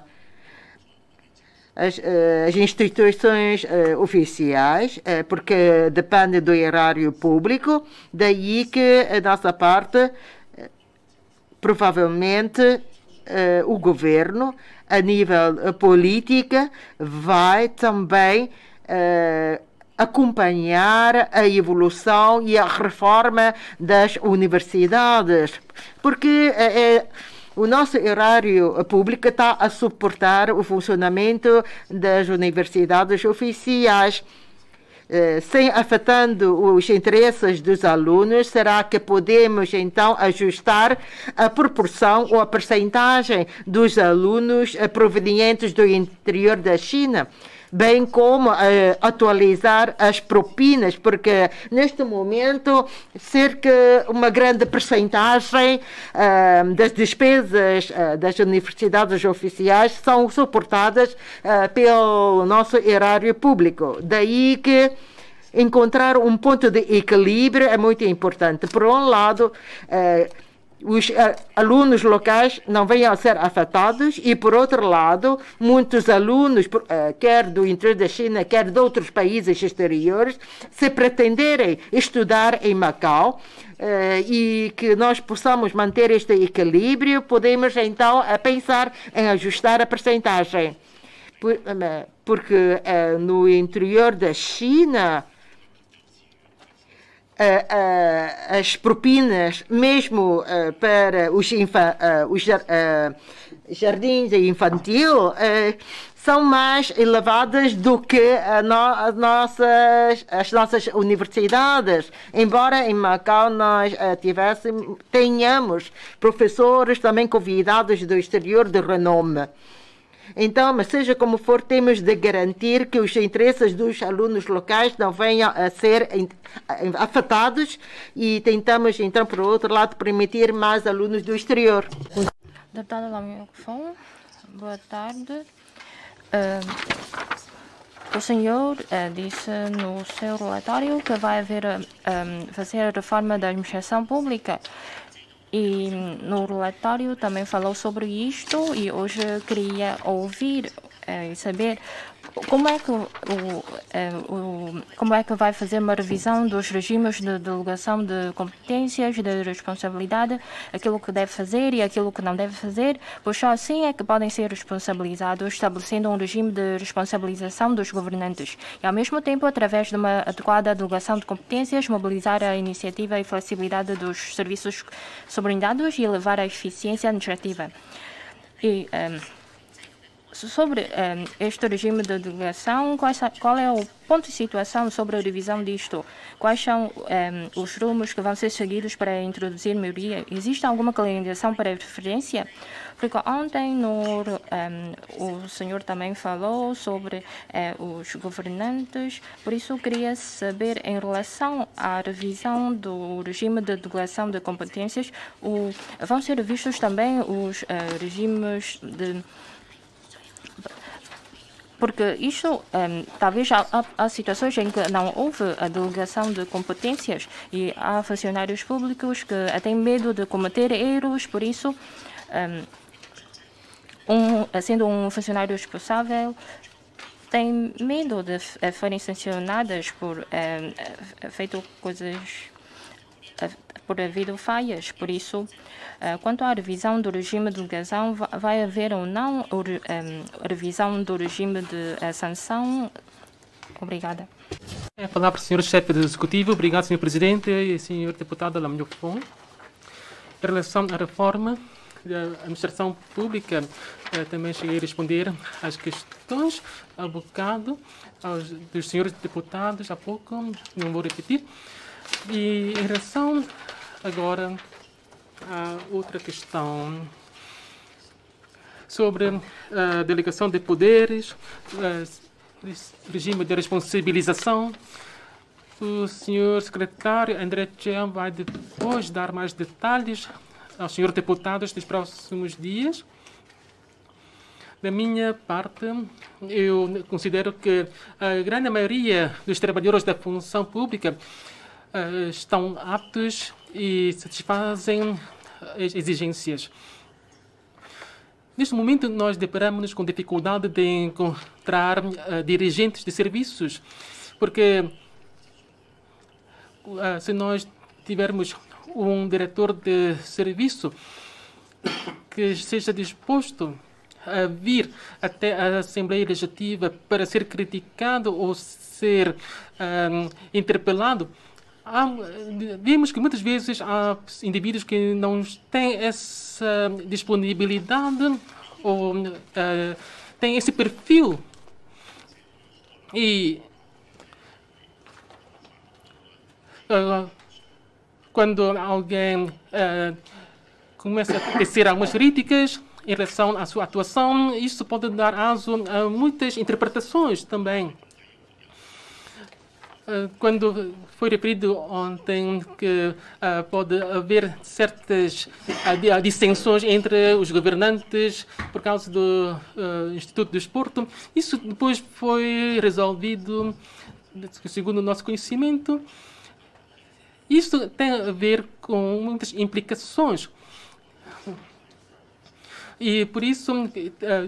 As instituições oficiais, porque depende do erário público, daí que a nossa parte, provavelmente, o governo, a nível política, vai também acompanhar a evolução e a reforma das universidades, porque o nosso erário público está a suportar o funcionamento das universidades oficiais. Sem afetando os interesses dos alunos, será que podemos então ajustar a proporção ou a percentagem dos alunos provenientes do interior da China? Bem como atualizar as propinas, porque neste momento uma grande percentagem das despesas das universidades oficiais são suportadas pelo nosso erário público. Daí que encontrar um ponto de equilíbrio é muito importante. Por um lado, os alunos locais não venham a ser afetados e, por outro lado, muitos alunos, quer do interior da China, quer de outros países exteriores, se pretenderem estudar em Macau e que nós possamos manter este equilíbrio, podemos então pensar em ajustar a percentagem. Porque no interior da China, as propinas, mesmo para os jardins infantil, são mais elevadas do que as nossas universidades. Embora em Macau nós tenhamos professores também convidados do exterior de renome. Então, mas seja como for, temos de garantir que os interesses dos alunos locais não venham a ser afetados e tentamos, então, por outro lado, permitir mais alunos do exterior. Deputada Lamia Fon, boa tarde. O senhor disse no seu relatório que vai fazer a reforma da administração pública. E no relatório também falou sobre isto e hoje queria ouvir e saber como é que vai fazer uma revisão dos regimes de delegação de competências, de responsabilidade, aquilo que deve fazer e aquilo que não deve fazer, pois só assim é que podem ser responsabilizados, estabelecendo um regime de responsabilização dos governantes e, ao mesmo tempo, através de uma adequada delegação de competências, mobilizar a iniciativa e flexibilidade dos serviços subordinados e elevar a eficiência administrativa. E sobre este regime de delegação, qual é o ponto de situação sobre a revisão disto? Quais são os rumos que vão ser seguidos para introduzir maioria? Existe alguma calendarização para referência? Porque ontem o senhor também falou sobre os governantes, por isso eu queria saber, em relação à revisão do regime de delegação de competências, vão ser vistos também os regimes de... Porque isto, talvez há situações em que não houve a delegação de competências e há funcionários públicos que têm medo de cometer erros, por isso, sendo um funcionário responsável, tem medo de serem sancionadas por feito coisas, por havido falhas. Por isso, quanto à revisão do regime de delegação, vai haver ou não revisão do regime de sanção? Obrigada. É a palavra, Sr. Chefe do Executivo. Obrigado, Sr. Presidente e Sr. Deputado Lamilfon. Em relação à reforma da administração pública, também cheguei a responder às questões há bocado dos senhores deputados há pouco, não vou repetir. E em relação agora a outra questão sobre a delegação de poderes, regime de responsabilização, o senhor secretário André Chen vai depois dar mais detalhes aos senhores deputados nos próximos dias. Da minha parte, eu considero que a grande maioria dos trabalhadores da função pública estão aptos e satisfazem as exigências. Neste momento, nós deparamos-nos com dificuldade de encontrar dirigentes de serviços, porque se nós tivermos um diretor de serviço que seja disposto a vir até a Assembleia Legislativa para ser criticado ou ser interpelado, vemos que muitas vezes há indivíduos que não têm essa disponibilidade ou têm esse perfil. E quando alguém começa a tecer algumas críticas em relação à sua atuação, isso pode dar aso a muitas interpretações também. Quando foi referido ontem que pode haver certas dissensões entre os governantes por causa do Instituto do Desporto, isso depois foi resolvido, segundo o nosso conhecimento. Isso tem a ver com muitas implicações. E por isso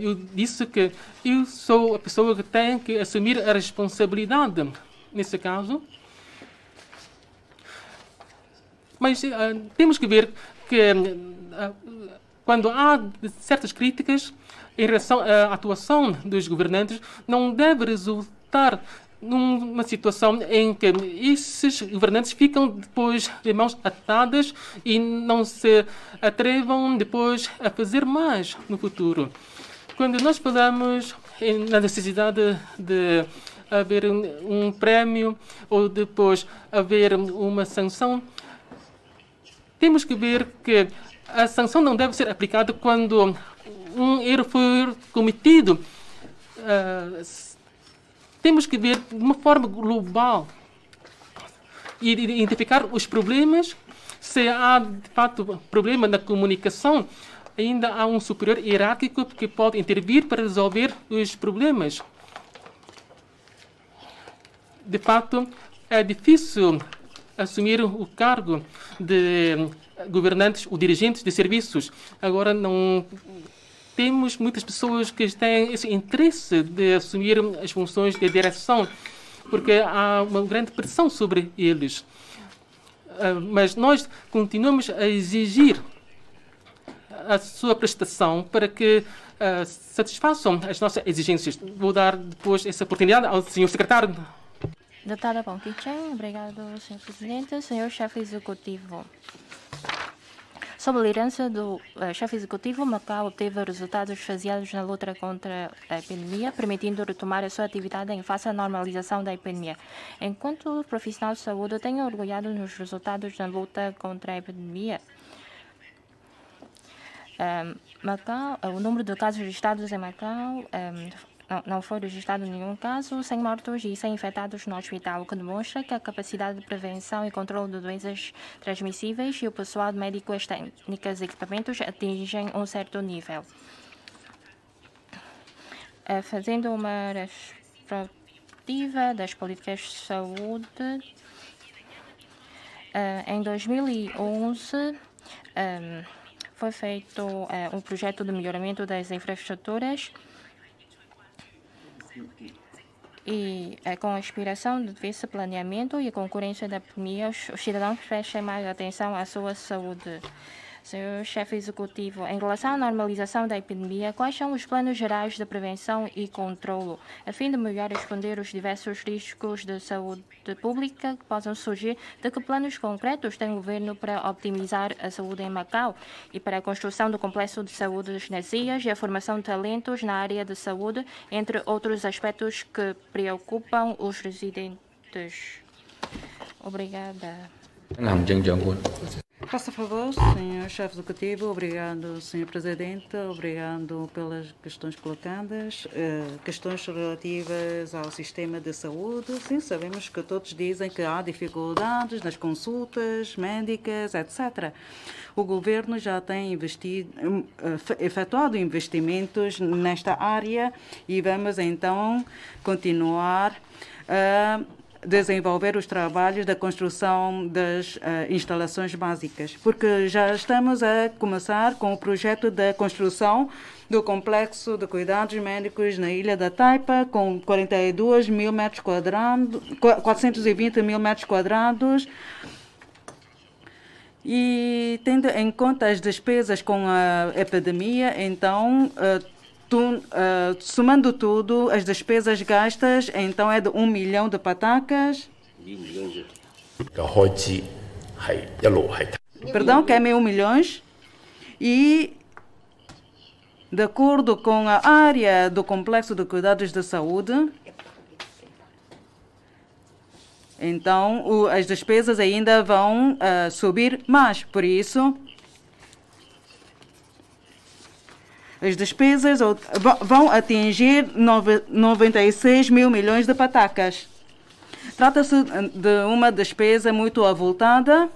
eu disse que eu sou a pessoa que tem que assumir a responsabilidade nesse caso. Mas temos que ver que quando há certas críticas em relação à atuação dos governantes, não deve resultar numa situação em que esses governantes ficam depois de mãos atadas e não se atrevam depois a fazer mais no futuro. Quando nós falamos na necessidade de haver um prémio ou depois haver uma sanção, temos que ver que a sanção não deve ser aplicada quando um erro foi cometido. Temos que ver de uma forma global e identificar os problemas. Se há, de fato, problema na comunicação, ainda há um superior hierárquico que pode intervir para resolver os problemas. De fato, é difícil assumir o cargo de governantes ou dirigentes de serviços. Agora, não temos muitas pessoas que têm esse interesse de assumir as funções de direção, porque há uma grande pressão sobre eles. Mas nós continuamos a exigir a sua prestação para que satisfaçam as nossas exigências. Vou dar depois essa oportunidade ao senhor secretário. Deputada Ponquichen, obrigado, senhor presidente. Senhor chefe executivo. Sob a liderança do chefe executivo, Macau obteve resultados faseados na luta contra a epidemia, permitindo retomar a sua atividade em face à normalização da epidemia. Enquanto profissional de saúde, tenho orgulhado nos resultados na luta contra a epidemia. Macau, o número de casos registrados em Macau não foi registrado nenhum caso, sem mortos e sem infectados no hospital, o que demonstra que a capacidade de prevenção e controle de doenças transmissíveis e o pessoal médico, as técnicas e equipamentos atingem um certo nível. Fazendo uma retrospectiva das políticas de saúde, em 2011 foi feito um projeto de melhoramento das infraestruturas E com a inspiração do vice-planeamento e a concorrência da epidemia, os cidadãos prestem mais atenção à sua saúde. Senhor chefe executivo, em relação à normalização da epidemia, quais são os planos gerais de prevenção e controlo, a fim de melhor responder os diversos riscos de saúde pública que possam surgir? De que planos concretos tem o governo para optimizar a saúde em Macau e para a construção do complexo de saúde das Nesias e a formação de talentos na área de saúde, entre outros aspectos que preocupam os residentes? Obrigada. Faça favor, senhor chefe executivo. Obrigado, senhor presidente. Obrigado pelas questões colocadas. Questões relativas ao sistema de saúde. Sim, sabemos que todos dizem que há dificuldades nas consultas médicas, etc. O governo já tem efetuado investimentos nesta área e vamos então continuar a desenvolver os trabalhos da construção das instalações básicas, porque já estamos a começar com o projeto da construção do complexo de cuidados médicos na Ilha da Taipa, com 42 mil metros quadrados, 420 mil metros quadrados, e tendo em conta as despesas com a epidemia, então somando tudo, as despesas gastas, então é de 1 milhão de patacas. Perdão, que é 1.000 milhões. E, de acordo com a área do complexo de cuidados de saúde, então as despesas ainda vão subir mais. Por isso, as despesas vão atingir 96 mil milhões de patacas. Trata-se de uma despesa muito avultada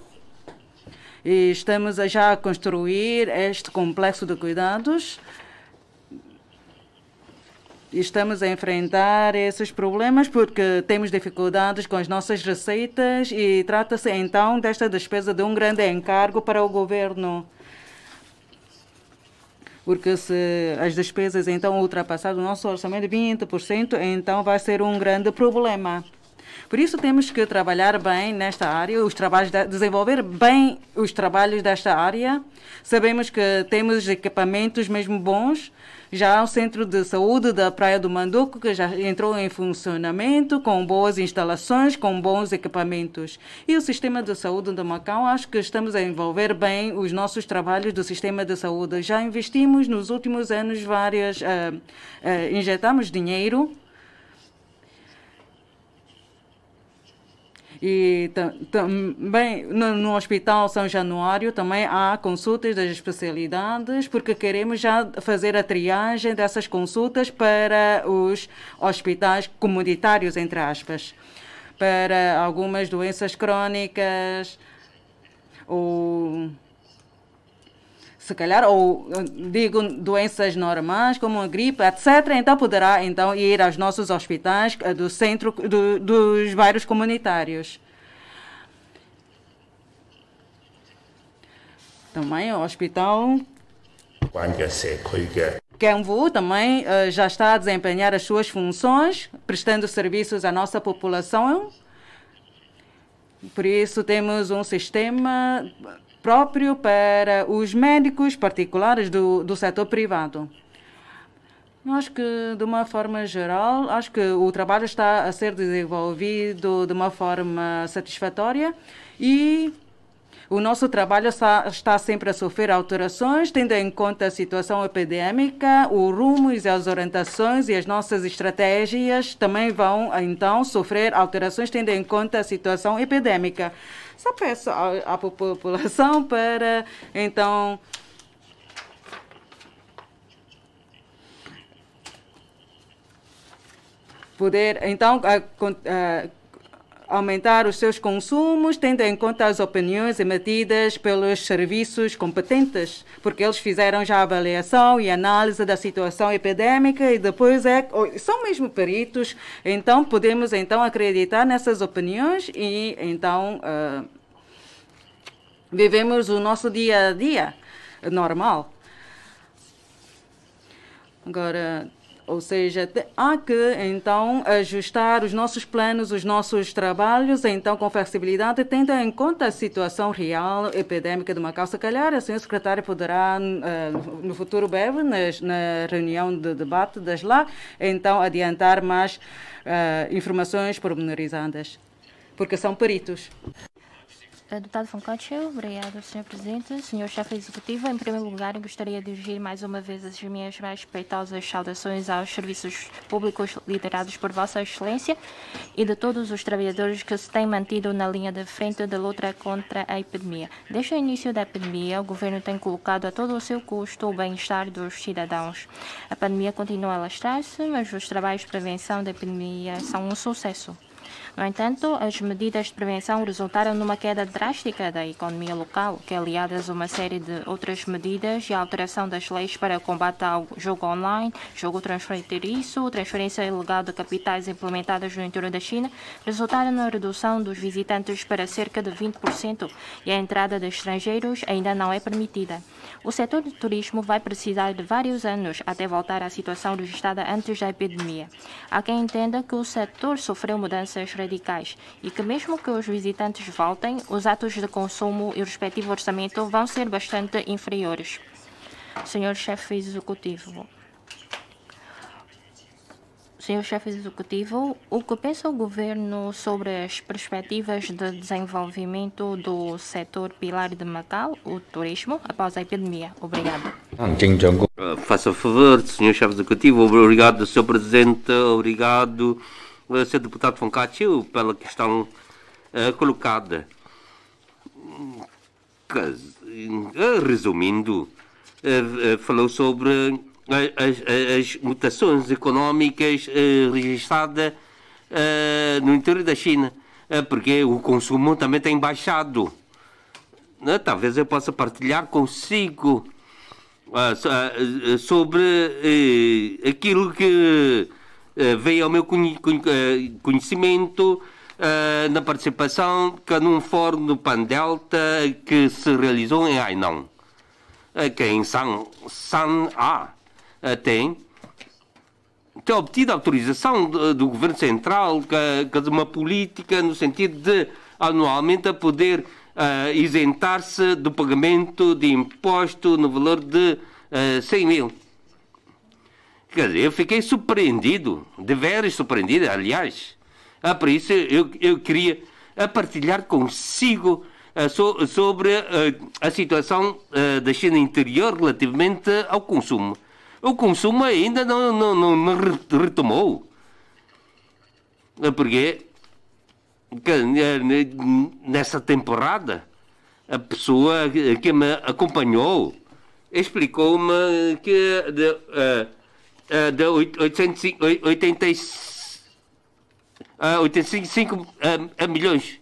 e estamos já a construir este complexo de cuidados. Estamos a enfrentar esses problemas porque temos dificuldades com as nossas receitas e trata-se então desta despesa de um grande encargo para o governo. Porque se as despesas então ultrapassarem o nosso orçamento de 20%, então vai ser um grande problema. Por isso temos que trabalhar bem nesta área, desenvolver bem os trabalhos desta área. Sabemos que temos equipamentos mesmo bons. Já o Centro de Saúde da Praia do Manduco, que já entrou em funcionamento, com boas instalações, com bons equipamentos. E o Sistema de Saúde de Macau, acho que estamos a envolver bem os nossos trabalhos do Sistema de Saúde. Já investimos nos últimos anos injetamos dinheiro. E também no Hospital São Januário também há consultas das especialidades, porque queremos já fazer a triagem dessas consultas para os hospitais comunitários, entre aspas, para algumas doenças crónicas ou se calhar, ou digo doenças normais, como a gripe, etc., então poderá então ir aos nossos hospitais do centro, dos bairros comunitários. Também o hospital Kenvu também já está a desempenhar as suas funções, prestando serviços à nossa população. Por isso temos um sistema próprio para os médicos particulares do setor privado. Acho que, de uma forma geral, acho que o trabalho está a ser desenvolvido de uma forma satisfatória e o nosso trabalho está sempre a sofrer alterações, tendo em conta a situação epidêmica, o rumo e as orientações e as nossas estratégias também vão, então, sofrer alterações, tendo em conta a situação epidêmica. Só peço à população para, então, poder, então, aumentar os seus consumos, tendo em conta as opiniões emitidas pelos serviços competentes, porque eles fizeram já a avaliação e análise da situação epidêmica e depois são mesmo peritos, então podemos então acreditar nessas opiniões e então vivemos o nosso dia a dia normal. Agora, Ou seja, há que, então, ajustar os nossos planos, os nossos trabalhos, então, com flexibilidade, tendo em conta a situação real, epidêmica de Macau. Se calhar, a senhora secretária poderá, no futuro breve, na reunião de debate das lá, então, adiantar mais informações pormenorizadas, porque são peritos. Deputado Foncaccio, obrigado, Sr. Presidente. Sr. Chefe Executivo, em primeiro lugar, gostaria de dirigir mais uma vez as minhas mais respeitosas saudações aos serviços públicos liderados por Vossa Excelência e de todos os trabalhadores que se têm mantido na linha de frente da luta contra a epidemia. Desde o início da epidemia, o Governo tem colocado a todo o seu custo o bem-estar dos cidadãos. A pandemia continua a alastrar-se, mas os trabalhos de prevenção da epidemia são um sucesso. No entanto, as medidas de prevenção resultaram numa queda drástica da economia local, que, aliadas a uma série de outras medidas e a alteração das leis para combate ao jogo online, jogo transfronteiriço, transferência ilegal de capitais implementadas no interior da China, resultaram na redução dos visitantes para cerca de 20% e a entrada de estrangeiros ainda não é permitida. O setor do turismo vai precisar de vários anos até voltar à situação registrada antes da epidemia. Há quem entenda que o setor sofreu mudanças radicais e que mesmo que os visitantes voltem, os atos de consumo e o respectivo orçamento vão ser bastante inferiores. Senhor Chefe Executivo, o que pensa o Governo sobre as perspectivas de desenvolvimento do setor pilar de Macau, o turismo, após a epidemia? Obrigado. Faça favor, Sr. Chefe Executivo, obrigado, Sr. Presidente, obrigado, Sr. Deputado Foncaccio, pela questão colocada. Resumindo, falou sobre as mutações económicas registradas no interior da China, porque o consumo também tem baixado. Talvez eu possa partilhar consigo sobre aquilo que veio ao meu conhecimento na participação num fórum do Pan-Delta que se realizou em Hainan, que em San'a tem obtido a autorização do Governo Central, que de uma política no sentido de anualmente a poder isentar-se do pagamento de imposto no valor de 100 mil. Quer dizer, eu fiquei surpreendido, de veras surpreendido, aliás. Por isso eu queria partilhar consigo sobre a situação da China interior relativamente ao consumo. O consumo ainda não retomou. Porque nessa temporada a pessoa que me acompanhou explicou-me que de 85 milhões.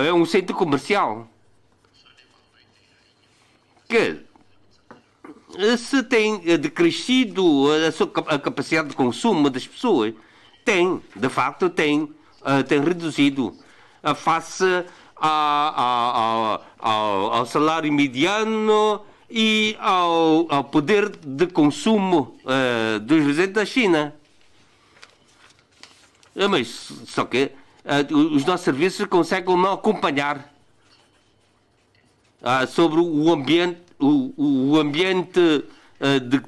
É um centro comercial que se tem decrescido a capacidade de consumo das pessoas, de facto tem reduzido face ao salário mediano e ao poder de consumo dos residentes da China. Mas só que os nossos serviços conseguem não acompanhar sobre o ambiente,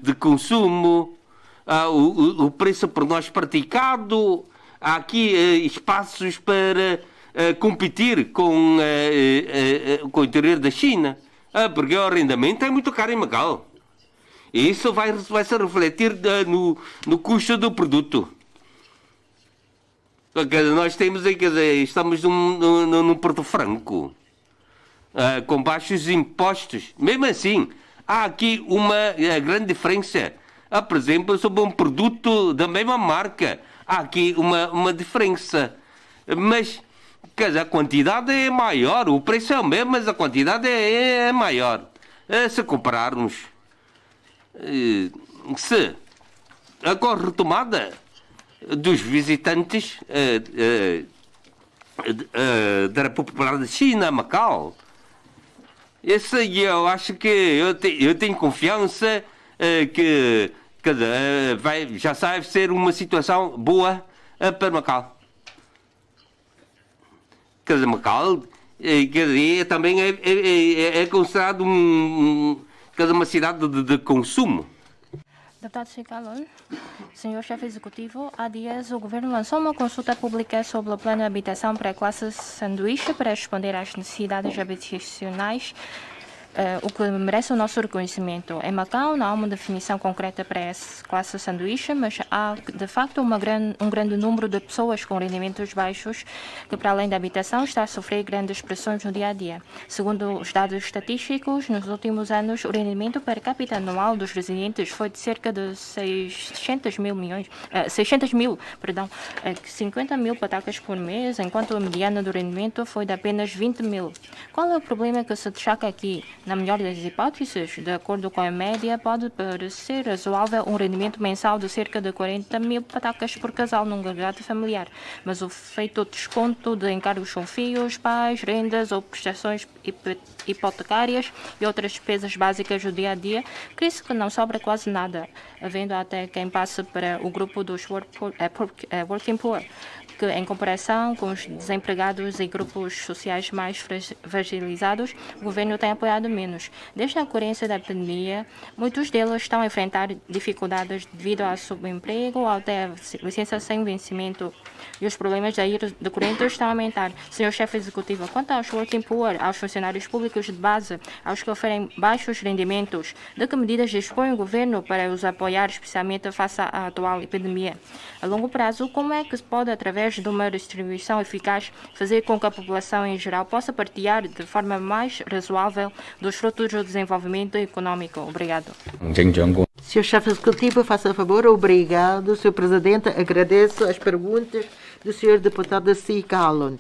de consumo, o preço por nós praticado. Há aqui espaços para competir com o interior da China, porque o arrendamento é muito caro em Macau. E isso vai se refletir no custo do produto. Porque nós temos, estamos num Porto Franco, com baixos impostos. Mesmo assim, há aqui uma grande diferença. Por exemplo, sobre um produto da mesma marca, há aqui uma diferença. Mas a quantidade é maior, o preço é o mesmo, mas a quantidade é maior. Se compararmos, se com a retomada dos visitantes da República Popular da China, Macau, eu acho que eu tenho confiança que quer dizer, já sai ser uma situação boa para Macau. Quer dizer, Macau também é considerado uma cidade de consumo. Deputado Chicalon, senhor chefe executivo, há dias o governo lançou uma consulta pública sobre o plano de habitação para a classe sanduíche para responder às necessidades habitacionais, o que merece o nosso reconhecimento. Em Macau não há uma definição concreta para essa classe sanduíche, mas há de facto um grande número de pessoas com rendimentos baixos que, para além da habitação, está a sofrer grandes pressões no dia a dia. Segundo os dados estatísticos, nos últimos anos o rendimento per capita anual dos residentes foi de cerca de 600 mil, 50 mil patacas por mês, enquanto a mediana do rendimento foi de apenas 20 mil. Qual é o problema que se destaca aqui? Na melhor das hipóteses, de acordo com a média, pode parecer razoável um rendimento mensal de cerca de 40 mil patacas por casal num agregado familiar, mas o feito desconto de encargos com filhos, pais, rendas ou prestações hipotecárias e outras despesas básicas do dia a dia, cresce que não sobra quase nada, havendo até quem passe para o grupo dos working poor, que, em comparação com os desempregados e grupos sociais mais fragilizados, o governo tem apoiado menos. Desde a ocorrência da pandemia, muitos deles estão a enfrentar dificuldades devido ao subemprego ou até a licença sem vencimento, e os problemas daí decorrentes estão a aumentar. Senhor chefe executivo, quanto aos working poor, aos funcionários públicos de base, aos que oferem baixos rendimentos, de que medidas dispõe o governo para os apoiar, especialmente face à atual epidemia? A longo prazo, como é que se pode, através de uma distribuição eficaz, fazer com que a população em geral possa partilhar de forma mais razoável dos frutos do desenvolvimento econômico? Obrigado. Senhor chefe executivo, faça favor. Obrigado, Senhor Presidente. Agradeço as perguntas do Senhor Deputado Chicalon.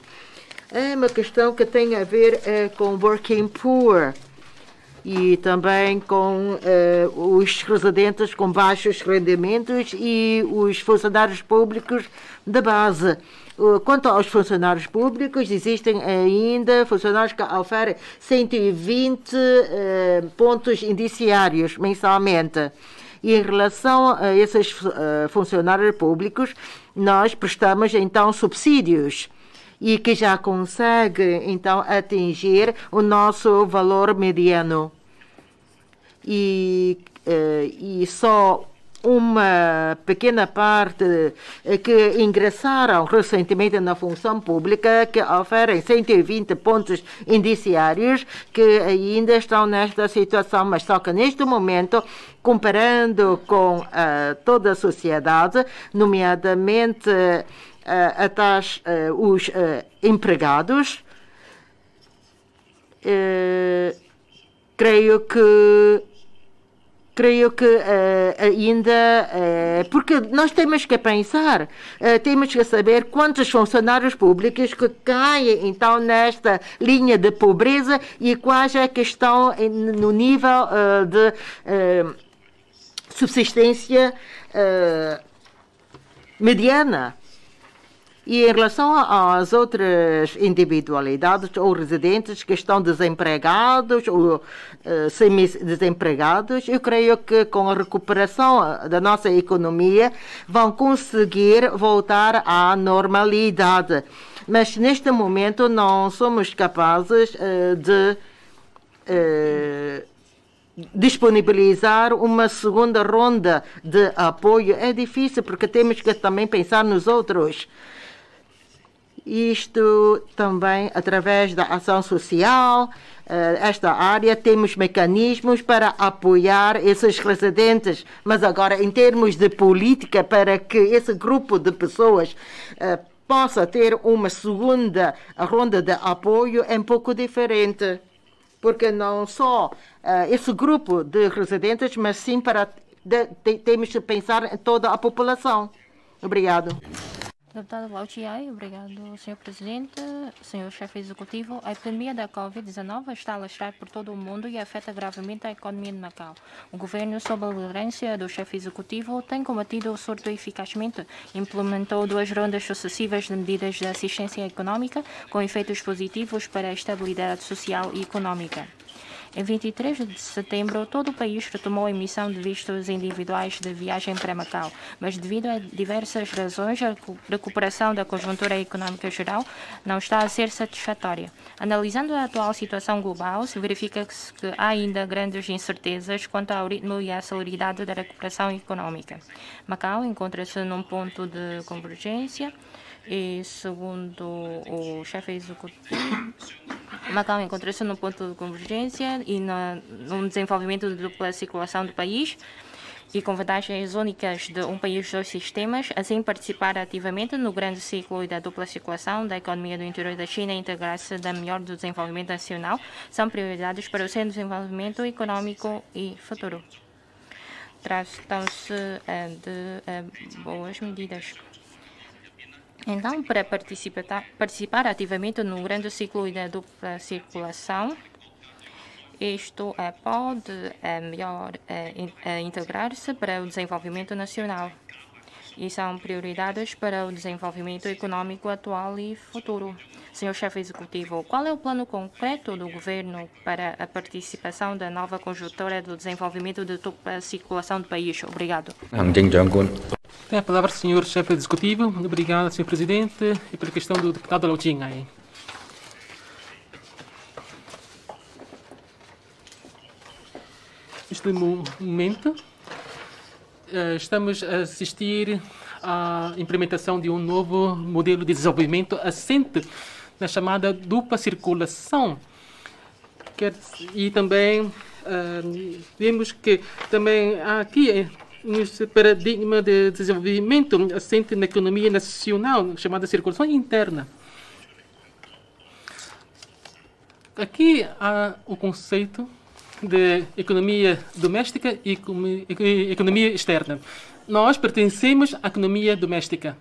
É uma questão que tem a ver com working poor e também com os residentes com baixos rendimentos e os funcionários públicos da base. Quanto aos funcionários públicos, existem ainda funcionários que oferem 120 pontos indiciários mensalmente. E em relação a esses funcionários públicos, nós prestamos então subsídios e que já consegue então atingir o nosso valor mediano. E só uma pequena parte que ingressaram recentemente na função pública, que oferem 120 pontos indiciários, que ainda estão nesta situação, mas só que neste momento, comparando com toda a sociedade, nomeadamente os empregados, creio que ainda, porque nós temos que pensar, temos que saber quantos funcionários públicos que caem então nesta linha de pobreza e quais é que estão no nível de subsistência mediana. E em relação às outras individualidades ou residentes que estão desempregados ou semi-desempregados, eu creio que com a recuperação da nossa economia vão conseguir voltar à normalidade. Mas neste momento não somos capazes de disponibilizar uma segunda ronda de apoio. É difícil porque temos que também pensar nos outros. Isto também através da ação social, esta área, temos mecanismos para apoiar esses residentes, mas agora em termos de política para que esse grupo de pessoas possa ter uma segunda ronda de apoio é um pouco diferente, porque não só esse grupo de residentes, mas sim temos que pensar em toda a população. Obrigado. Deputado Lauchiai, obrigado, Sr. Presidente. Sr. Chefe Executivo, a epidemia da Covid-19 está a alastrar por todo o mundo e afeta gravemente a economia de Macau. O governo, sob a liderança do Chefe Executivo, tem combatido o surto eficazmente. Implementou 2 rondas sucessivas de medidas de assistência econômica com efeitos positivos para a estabilidade social e econômica. Em 23 de setembro, todo o país retomou a emissão de vistos individuais de viagem para Macau, mas devido a diversas razões, a recuperação da conjuntura econômica geral não está a ser satisfatória. Analisando a atual situação global, se verifica-se que há ainda grandes incertezas quanto ao ritmo e à celeridade da recuperação econômica. Macau encontra-se num ponto de convergência e, segundo o chefe executivo, Macau encontra-se num ponto de convergência e num desenvolvimento de dupla circulação do país e com vantagens únicas de um país, dois sistemas, assim participar ativamente no grande ciclo e da dupla circulação da economia do interior da China e integrar-se da melhor do desenvolvimento nacional são prioridades para o seu desenvolvimento econômico e futuro. Tratam-se de boas medidas. Então, para participar ativamente no grande ciclo e da dupla circulação, isto pode melhor integrar-se para o desenvolvimento nacional e são prioridades para o desenvolvimento econômico atual e futuro. Senhor chefe executivo, qual é o plano concreto do governo para a participação da nova conjuntura do desenvolvimento de dupla circulação do país? Obrigado. Tem a palavra o senhor chefe executivo. Obrigado, senhor presidente, e pela questão do deputado Lau Jing-ai. Neste momento, estamos a assistir à implementação de um novo modelo de desenvolvimento assente na chamada dupla circulação. E também vemos que também aqui nesse paradigma de desenvolvimento assente na economia nacional, chamada circulação interna. Aqui há o conceito de economia doméstica e economia externa. Nós pertencemos à economia doméstica.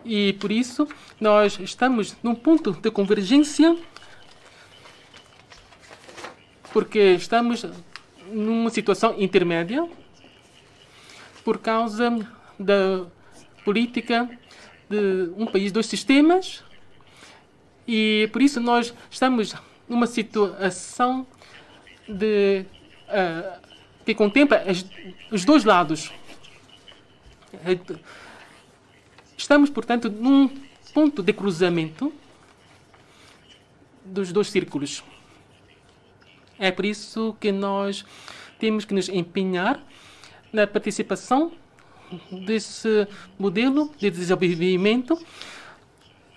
E, por isso, nós estamos num ponto de convergência, porque estamos numa situação intermédia por causa da política de um país, dois sistemas, e, por isso, nós estamos numa situação que contempla os dois lados. Estamos, portanto, num ponto de cruzamento dos dois círculos. É por isso que nós temos que nos empenhar na participação desse modelo de desenvolvimento,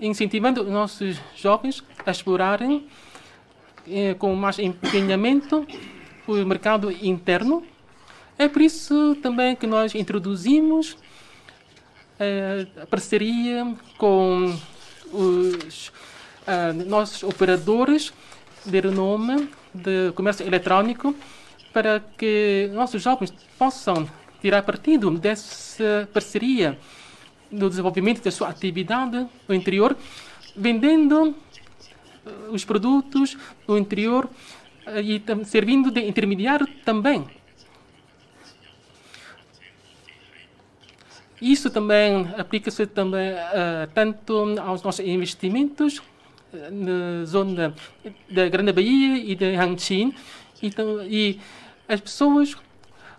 incentivando os nossos jovens a explorarem com mais empenhamento o mercado interno. É por isso também que nós introduzimos a parceria com os nossos operadores de renome de comércio eletrônico para que nossos jovens possam tirar partido dessa parceria no desenvolvimento da sua atividade no interior, vendendo os produtos no interior e servindo de intermediário também. Isso também aplica-se também tanto aos nossos investimentos na zona da Grande Bahia e de Hangqin. E as pessoas,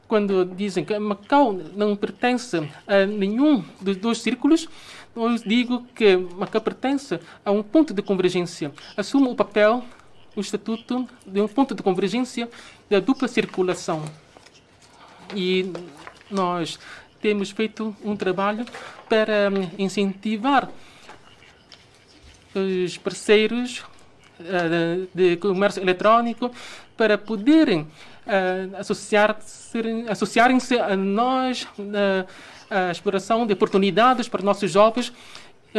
quando dizem que Macau não pertence a nenhum dos dois círculos, eu digo que Macau pertence a um ponto de convergência. Assume o papel, o estatuto de um ponto de convergência da dupla circulação. E nós temos feito um trabalho para incentivar os parceiros de comércio eletrônico para poderem associarem-se a nós na exploração de oportunidades para nossos jovens,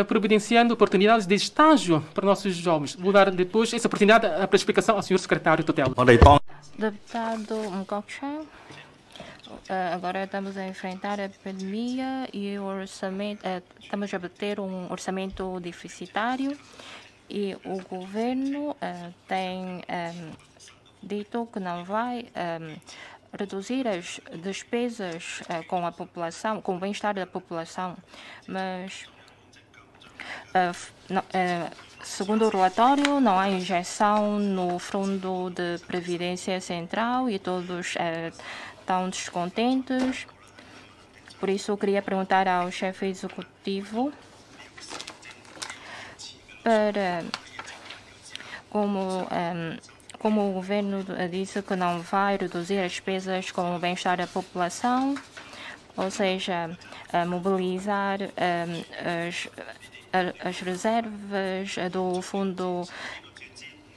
providenciando oportunidades de estágio para nossos jovens. Vou dar depois essa oportunidade para explicação ao senhor secretário Tutela. Deputado Ngokcha, agora estamos a enfrentar a pandemia e o orçamento, estamos a bater um orçamento deficitário e o governo tem dito que não vai reduzir as despesas com a população, com o bem-estar da população, mas Segundo o relatório, não há injeção no Fundo de Previdência Central e todos estão descontentes. Por isso, eu queria perguntar ao chefe executivo para como o governo disse que não vai reduzir as despesas com o bem-estar da população, ou seja, mobilizar as reservas do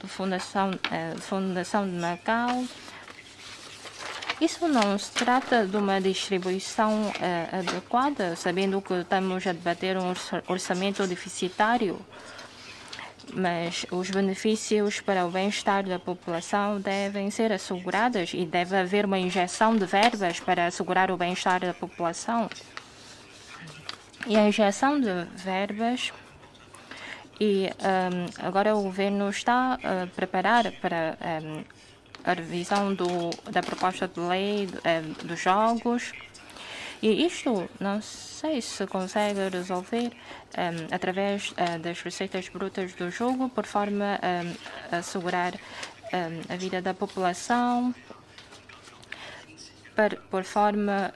Fundação de Macau. Isso não se trata de uma distribuição adequada, sabendo que estamos a debater um orçamento deficitário, mas os benefícios para o bem-estar da população devem ser assegurados e deve haver uma injeção de verbas para assegurar o bem-estar da população. E a injeção de verbas, agora o governo está a preparar para a revisão da proposta de lei dos jogos. E isto não sei se consegue resolver através das receitas brutas do jogo, por forma a assegurar a vida da população, por forma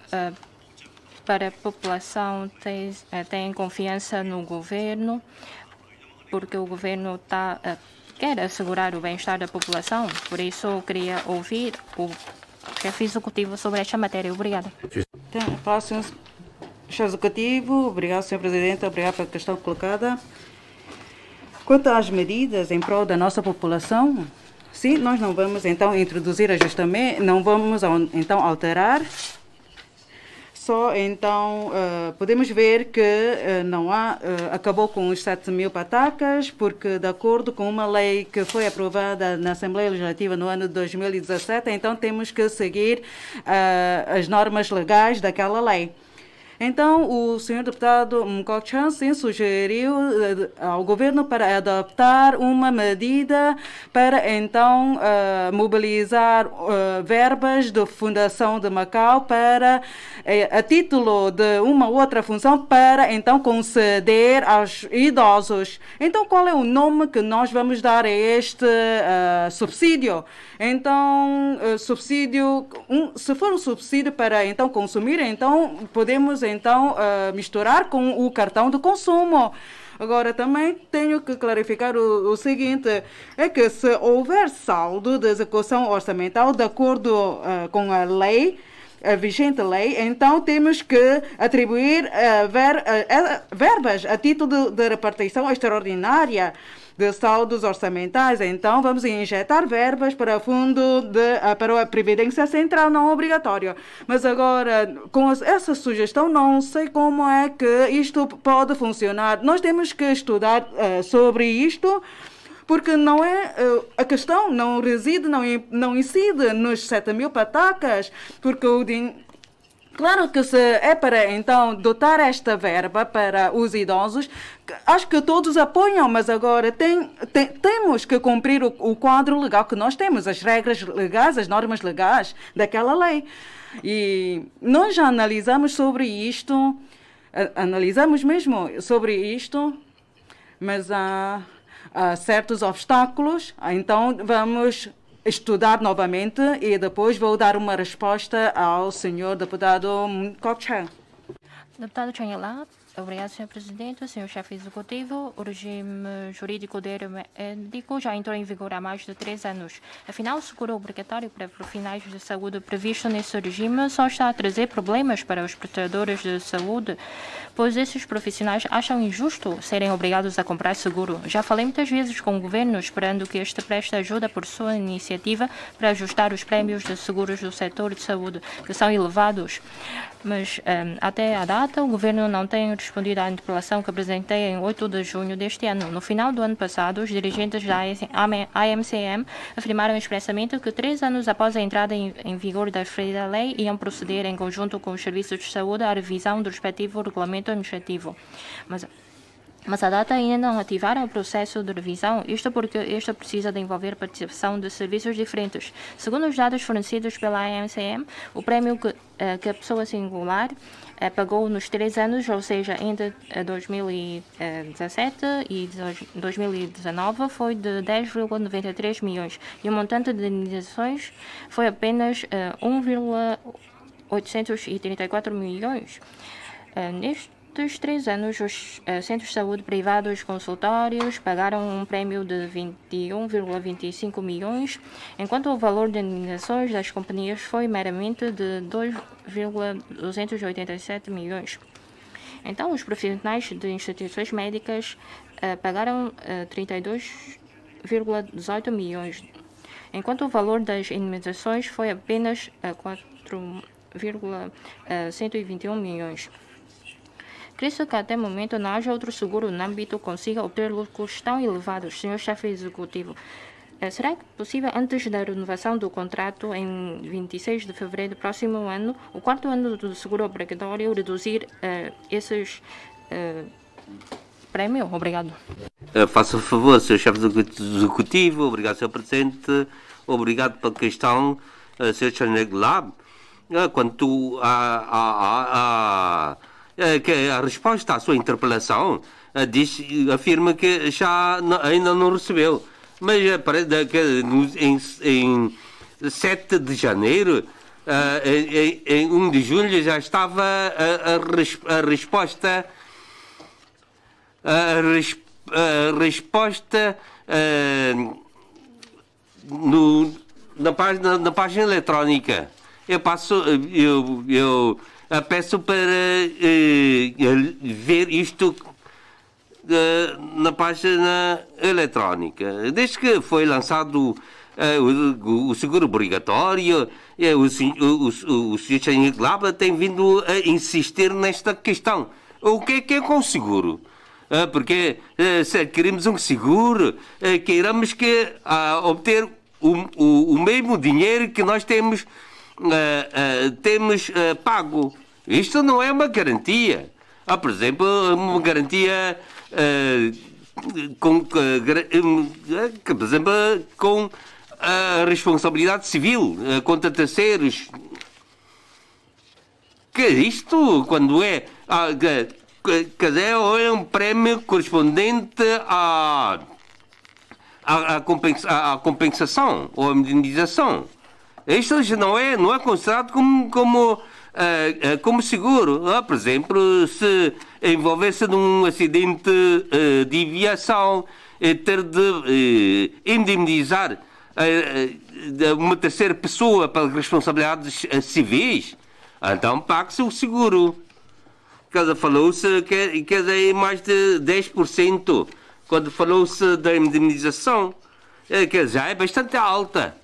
para a população ter confiança no governo, porque o governo quer assegurar o bem-estar da população. Por isso, eu queria ouvir o chefe executivo sobre esta matéria. Obrigada. Próximo chefe executivo. Obrigado, Sr. Presidente. Obrigado pela questão colocada. Quanto às medidas em prol da nossa população, sim, nós não vamos então introduzir ajustamento, não vamos então alterar. Só então podemos ver que não há, acabou com os 7.000 patacas, porque de acordo com uma lei que foi aprovada na Assembleia Legislativa no ano de 2017, então temos que seguir as normas legais daquela lei. Então, o senhor deputado Mkok Chan sugeriu ao governo para adoptar uma medida para, então, mobilizar verbas da Fundação de Macau para, a título de uma outra função, para, então, conceder aos idosos. Então, qual é o nome que nós vamos dar a este subsídio? Então, subsídio, se for um subsídio para, então, consumir, então, podemos então misturar com o cartão de consumo. Agora, também tenho que clarificar o seguinte, é que se houver saldo de execução orçamental de acordo com a lei, a vigente lei, então temos que atribuir verbas a título de repartição extraordinária de saldos orçamentais. Então, vamos injetar verbas para o fundo para a Previdência Central não obrigatória. Mas agora, com essa sugestão, não sei como é que isto pode funcionar. Nós temos que estudar sobre isto, porque não é a questão não reside, não incide nos 7.000 patacas, porque o dinheiro. Claro que se é para, então, dotar esta verba para os idosos, acho que todos apoiam, mas agora temos que cumprir o quadro legal que nós temos, as regras legais, as normas legais daquela lei. E nós já analisamos sobre isto, analisamos mesmo sobre isto, mas há certos obstáculos, então vamos estudar novamente e depois vou dar uma resposta ao senhor deputado Mkok Chan. Deputado Chan Yela, obrigado, Sr. Presidente. Sr. Chefe Executivo, o regime jurídico dele médico já entrou em vigor há mais de 3 anos. Afinal, o seguro obrigatório para profissionais de saúde previsto nesse regime só está a trazer problemas para os prestadores de saúde, pois esses profissionais acham injusto serem obrigados a comprar seguro. Já falei muitas vezes com o governo esperando que este preste ajuda por sua iniciativa para ajustar os prémios de seguros do setor de saúde, que são elevados. Mas até a data, o governo não tem respondido à interpelação que apresentei em 8 de junho deste ano. No final do ano passado, os dirigentes da AMCM afirmaram expressamente que 3 anos após a entrada em vigor da referida lei, iam proceder em conjunto com os serviços de saúde à revisão do respectivo regulamento administrativo. Mas Mas a data ainda não ativaram o processo de revisão, isto porque isto precisa de envolver participação de serviços diferentes. Segundo os dados fornecidos pela AMCM, o prémio que a pessoa singular pagou nos 3 anos, ou seja, entre 2017 e 2019, foi de 10,93 milhões e o montante de indenizações foi apenas 1,834 milhões. Nestes 3 anos, os centros de saúde privados consultórios pagaram um prémio de 21,25 milhões, enquanto o valor de indenizações das companhias foi meramente de 2,287 milhões. Então, os profissionais de instituições médicas pagaram 32,18 milhões, enquanto o valor das indenizações foi apenas 4,121 milhões. Creio que até o momento não haja outro seguro no âmbito que consiga obter lucros tão elevados, Sr. Chefe Executivo. Será possível, antes da renovação do contrato, em 26 de fevereiro do próximo ano, o 4º ano do seguro obrigatório, reduzir esses prémios? Obrigado. Faça o favor, Sr. Chefe Executivo. Obrigado, Sr. Presidente. Obrigado pela questão, Sr. Chaneg Lab. Quanto que a resposta à sua interpelação afirma que ainda não recebeu. Mas parece que em 7 de janeiro, em 1 de julho, já estava a resposta na página eletrónica. Eu peço para ver isto na página eletrónica. Desde que foi lançado o seguro obrigatório, o Sr. Chaneg Lab tem vindo a insistir nesta questão. O que é com o seguro? Porque se adquirimos um seguro, queiramos obter o mesmo dinheiro que nós temos pago. Isto não é uma garantia. Por exemplo, uma garantia por exemplo, com a responsabilidade civil contra terceiros. Que é isto? Quando é um prémio correspondente à compensação ou à indenização. Isto não é considerado como seguro. Por exemplo, se envolver-se num acidente de aviação, ter de indemnizar uma terceira pessoa pelas responsabilidades civis, então paga-se o seguro. Falou-se que é mais de 10%. Quando falou-se da indemnização, que já é bastante alta.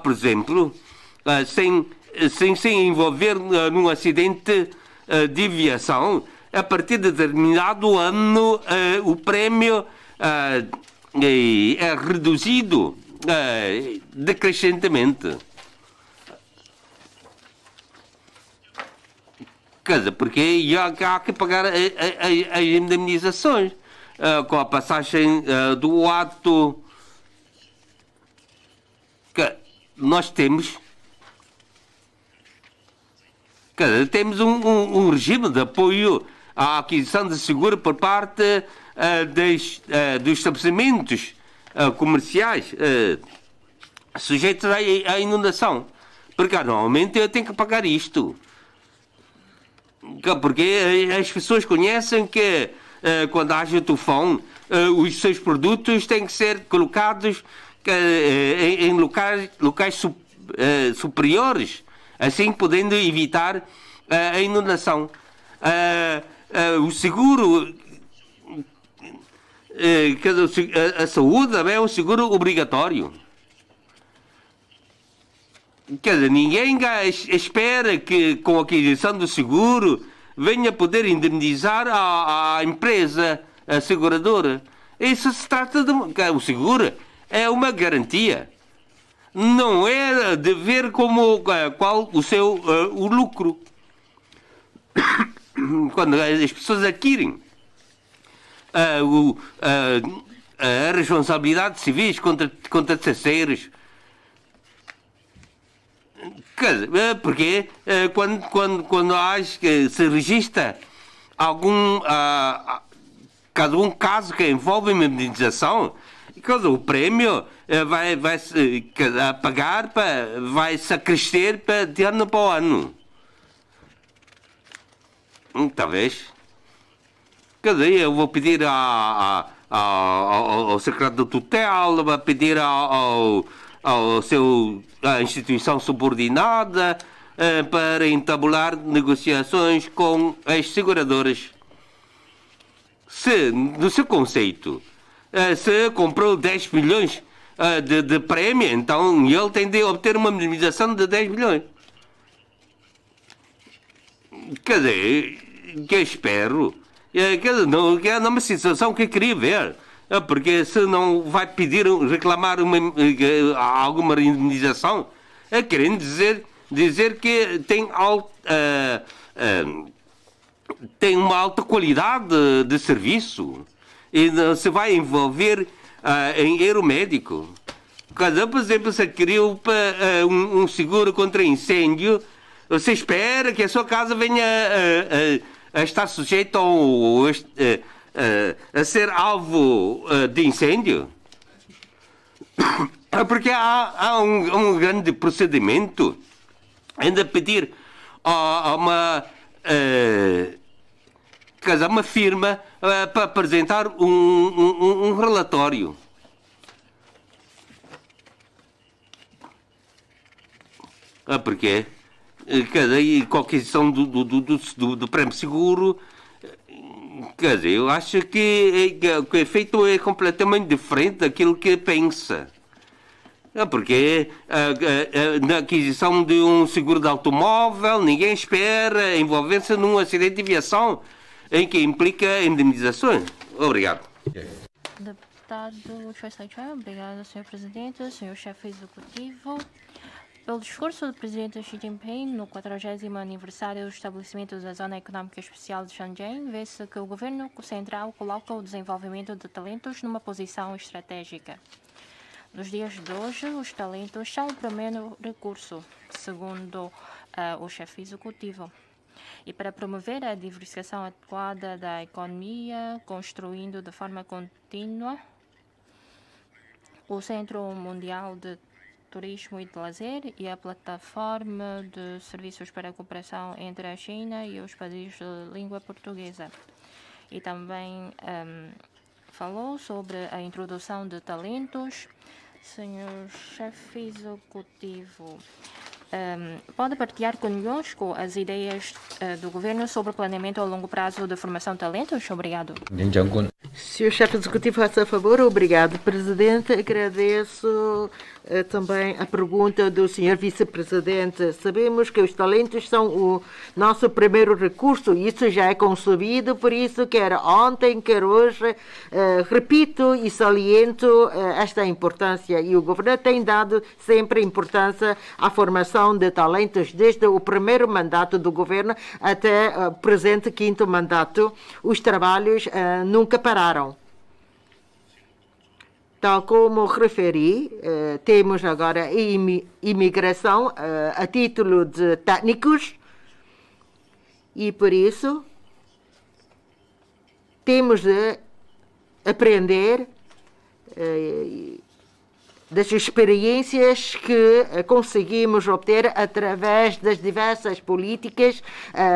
Por exemplo, sem se envolver num acidente de aviação, a partir de determinado ano o prémio é reduzido decrescentemente. Porque há que pagar as indemnizações com a passagem do ato que nós temos. Temos um regime de apoio à aquisição de seguro por parte dos estabelecimentos comerciais sujeitos à inundação. Porque normalmente eu tenho que pagar isto. Porque as pessoas conhecem que quando haja o tufão, os seus produtos têm que ser colocados em locais superiores, assim podendo evitar a inundação. O seguro, a saúde é um seguro obrigatório. Ninguém espera que com a aquisição do seguro venha poder indemnizar a empresa seguradora. Isso se trata de... O seguro é uma garantia. Não é de ver qual o lucro. Quando as pessoas adquirem a responsabilidade civis contra terceiros. Porque quando acho que se registra algum caso que envolve uma indenização, o prêmio vai pagar, vai se crescer de ano para ano. Talvez. Eu vou pedir ao secretário de tutela, vou pedir à instituição subordinada para entabular negociações com as seguradoras. Se, no seu conceito, se comprou 10 milhões de prémio, então ele tem de obter uma minimização de 10 milhões. Que eu espero. É uma situação que eu queria ver. Porque se não vai pedir, reclamar alguma indenização, querendo dizer que tem uma alta qualidade de serviço e se vai envolver em erro médico. Por exemplo, se adquiriu um seguro contra incêndio, você espera que a sua casa venha a estar sujeita a ser alvo de incêndio? Porque há um grande procedimento ainda pedir a uma firma para apresentar um relatório. Porque com a aquisição do prémio seguro, eu acho que o efeito é completamente diferente daquilo que pensa. Porque na aquisição de um seguro de automóvel, ninguém espera envolver-se num acidente de aviação em que implica indemnizações. Obrigado. Deputado Choi Sai-choi, obrigado, Sr. Presidente, Sr. Chefe Executivo. Pelo discurso do Presidente Xi Jinping no 40º aniversário do estabelecimento da Zona Econômica Especial de Shenzhen, vê-se que o Governo Central coloca o desenvolvimento de talentos numa posição estratégica. Nos dias de hoje, os talentos são o primeiro recurso, segundo o chefe executivo. E para promover a diversificação adequada da economia, construindo de forma contínua o Centro Mundial de Turismo e de Lazer e a plataforma de serviços para a cooperação entre a China e os países de língua portuguesa. E também falou sobre a introdução de talentos. Senhor chefe executivo, pode partilhar conosco as ideias do governo sobre o planeamento a longo prazo de formação de talentos? Obrigado. Senhor chefe executivo, faça favor. Obrigado, presidente. Agradeço também a pergunta do senhor vice-presidente. Sabemos que os talentos são o nosso primeiro recurso. Isso já é concebido, por isso quer ontem, quer hoje, repito e saliento esta importância. E o governo tem dado sempre importância à formação de talentos desde o primeiro mandato do governo até o presente quinto mandato. Os trabalhos nunca pararam. Tal como referi, temos agora a imigração a título de técnicos e, por isso, temos de aprender das experiências que conseguimos obter através das diversas políticas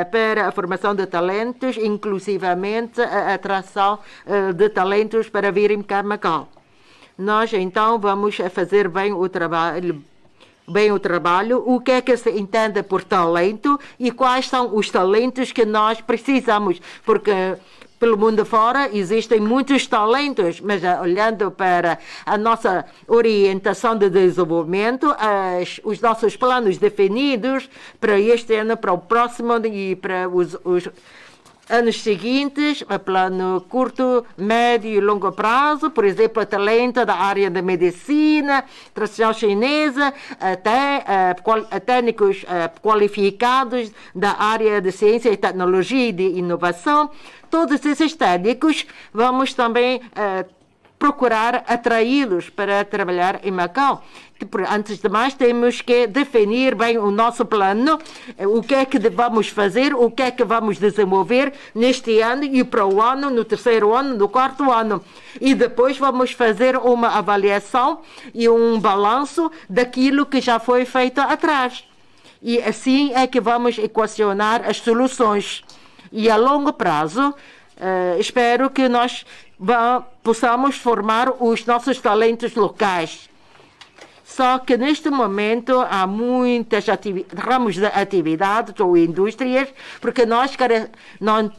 para a formação de talentos, inclusivamente a atração de talentos para virem para Macau. Nós, então, vamos fazer bem o trabalho, o que é que se entende por talento e quais são os talentos que nós precisamos, porque pelo mundo fora existem muitos talentos, mas olhando para a nossa orientação de desenvolvimento, os nossos planos definidos para este ano, para o próximo e para anos seguintes, a plano curto, médio e longo prazo, por exemplo, talento da área da medicina, tradição chinesa, até técnicos qualificados da área de ciência e tecnologia e de inovação. Todos esses técnicos vamos também procurar atraí-los para trabalhar em Macau. Antes de mais, temos que definir bem o nosso plano, o que é que vamos fazer, o que é que vamos desenvolver neste ano e para o ano, no terceiro ano, no quarto ano. E depois vamos fazer uma avaliação e um balanço daquilo que já foi feito atrás. E assim é que vamos equacionar as soluções. E a longo prazo, espero que nós possamos formar os nossos talentos locais. Só que neste momento há muitas ramos de atividade ou indústrias, porque nós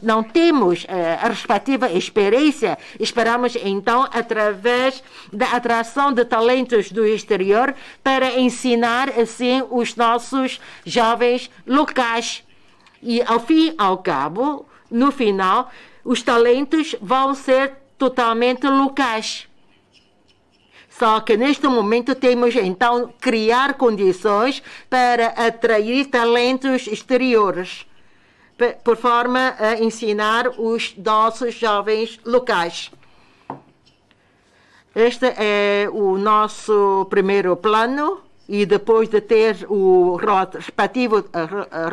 não temos a respectiva experiência. Esperamos então, através da atração de talentos do exterior, para ensinar assim os nossos jovens locais. E ao fim e ao cabo, no final, os talentos vão ser totalmente locais. Só que neste momento temos então criar condições para atrair talentos exteriores, por forma a ensinar os nossos jovens locais. Este é o nosso primeiro plano. E depois de ter o respectivo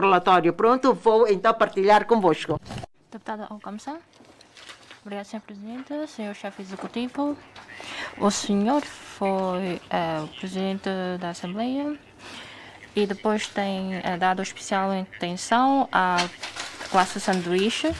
relatório pronto, vou então partilhar convosco. Deputada Alcântara. Obrigada, Sr. Presidente. Senhor Chefe Executivo, o senhor foi o Presidente da Assembleia e depois tem dado especial atenção à classe sanduíche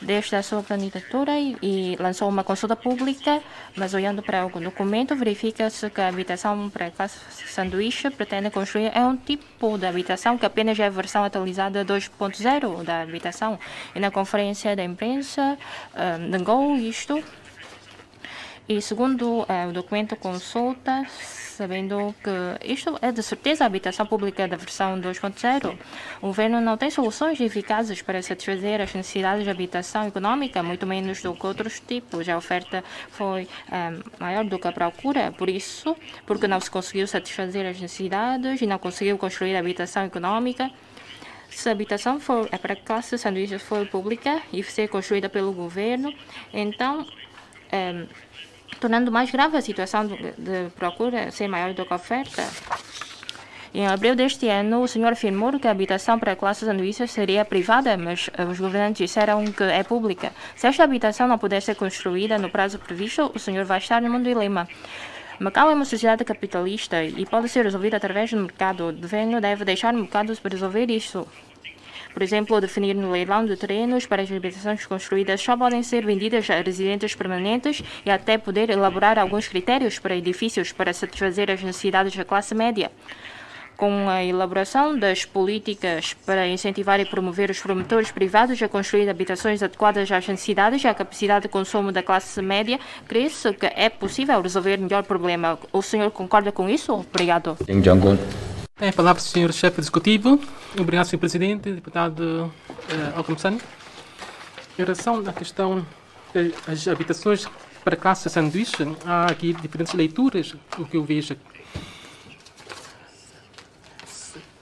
desde a sua candidatura e lançou uma consulta pública, mas olhando para o documento, verifica-se que a habitação para a classe sanduíche pretende construir é um tipo de habitação que apenas é a versão atualizada 2.0 da habitação. E na conferência da imprensa negou isto. E segundo o documento consulta, sabendo que isto é de certeza a habitação pública da versão 2.0, o governo não tem soluções eficazes para satisfazer as necessidades de habitação econômica, muito menos do que outros tipos. A oferta foi maior do que a procura, por isso, porque não se conseguiu satisfazer as necessidades e não conseguiu construir a habitação econômica. Se a habitação para a classe sanduíche for pública e ser construída pelo governo, então tornando mais grave a situação de procura ser maior do que a oferta. Em abril deste ano, o senhor afirmou que a habitação para a classe sanduíche seria privada, mas os governantes disseram que é pública. Se esta habitação não puder ser construída no prazo previsto, o senhor vai estar num dilema. Macau é uma sociedade capitalista e pode ser resolvida através do mercado. O governo deve deixar o mercado para resolver isso. Por exemplo, definir no leilão de terrenos para as habitações construídas só podem ser vendidas a residentes permanentes e até poder elaborar alguns critérios para edifícios para satisfazer as necessidades da classe média. Com a elaboração das políticas para incentivar e promover os promotores privados a construir habitações adequadas às necessidades e à capacidade de consumo da classe média, crê-se que é possível resolver melhor o problema. O senhor concorda com isso? Obrigado. Tem a palavra o senhor Chefe Executivo. Obrigado, senhor Presidente, deputado Alcântara. Em relação à questão das habitações para a classe sanduíche, há aqui diferentes leituras, o que eu vejo.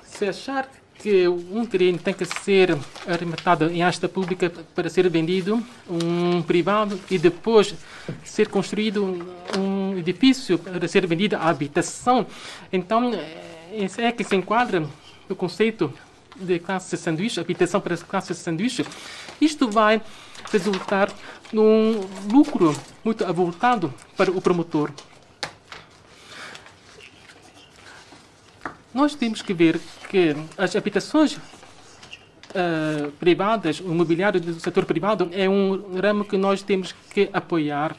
Se achar que um terreno tem que ser arrematado em asta pública para ser vendido, um privado, e depois ser construído um edifício para ser vendida a habitação, então isso é que se enquadra no conceito de classe sanduíche, habitação para a classe sanduíche. Isto vai resultar num lucro muito avultado para o promotor. Nós temos que ver que as habitações privadas, o imobiliário do setor privado, é um ramo que nós temos que apoiar.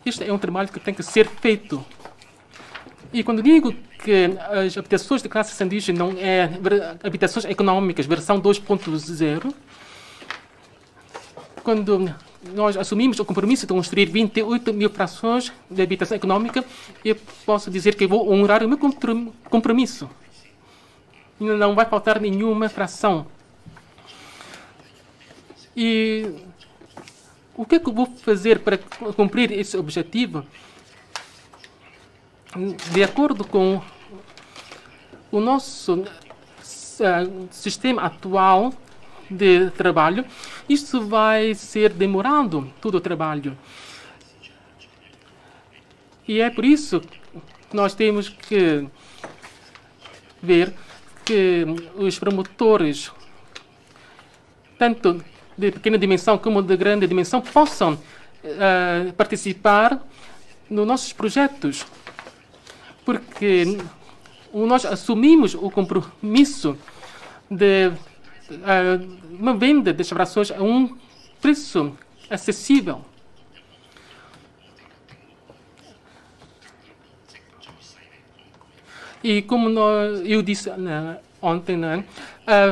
Este é um trabalho que tem que ser feito. E quando digo que as habitações de classe sanduíche não é habitações econômicas, versão 2.0, quando nós assumimos o compromisso de construir 28 mil frações de habitação econômica, eu posso dizer que vou honrar o meu compromisso. Não vai faltar nenhuma fração. E o que é que eu vou fazer para cumprir esse objetivo? De acordo com o nosso sistema atual de trabalho, isso vai ser demorado, todo o trabalho. E é por isso que nós temos que ver que os promotores, tanto de pequena dimensão como de grande dimensão, possam participar nos nossos projetos. Porque nós assumimos o compromisso de uma venda de frações a um preço acessível. E como eu disse ontem,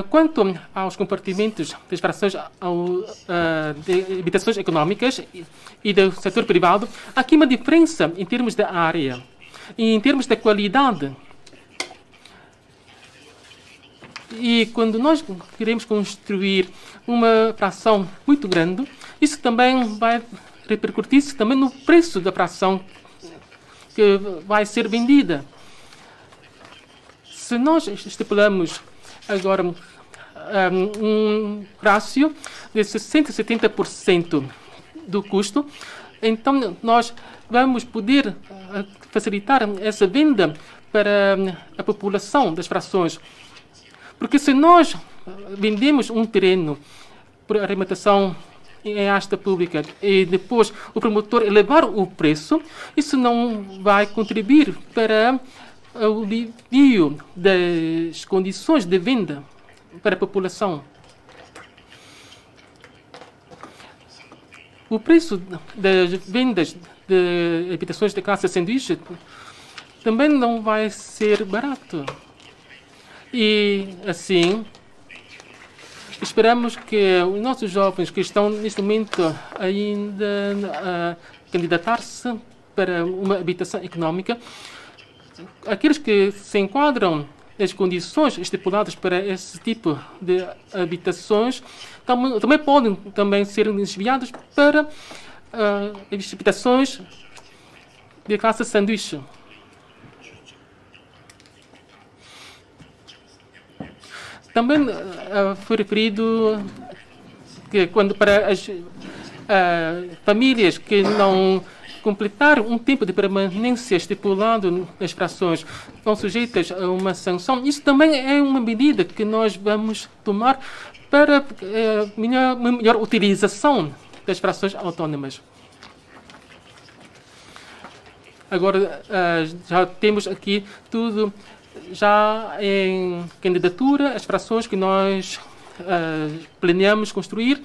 quanto aos compartimentos das frações de habitações económicas e do setor privado, há aqui uma diferença em termos da área e em termos da qualidade. E quando nós queremos construir uma fração muito grande, isso também vai repercutir-se também no preço da fração que vai ser vendida. Se nós estipulamos agora um rácio de 60% a 70% do custo, então nós vamos poder facilitar essa venda para a população das frações. Porque se nós vendemos um terreno por arrematação em asta pública e depois o promotor elevar o preço, isso não vai contribuir para o alívio das condições de venda para a população. O preço das vendas de habitações de classe sanduíche também não vai ser barato. E, assim, esperamos que os nossos jovens que estão, neste momento, ainda a candidatar-se para uma habitação económica, aqueles que se enquadram nas condições estipuladas para esse tipo de habitações também podem ser desviados para habitações de classe sanduíche. Também foi referido que quando para as famílias que não completaram um tempo de permanência estipulado nas frações estão sujeitas a uma sanção. Isso também é uma medida que nós vamos tomar para uma melhor utilização das frações autónomas. Agora, já temos aqui tudo já em candidatura, as frações que nós planeamos construir,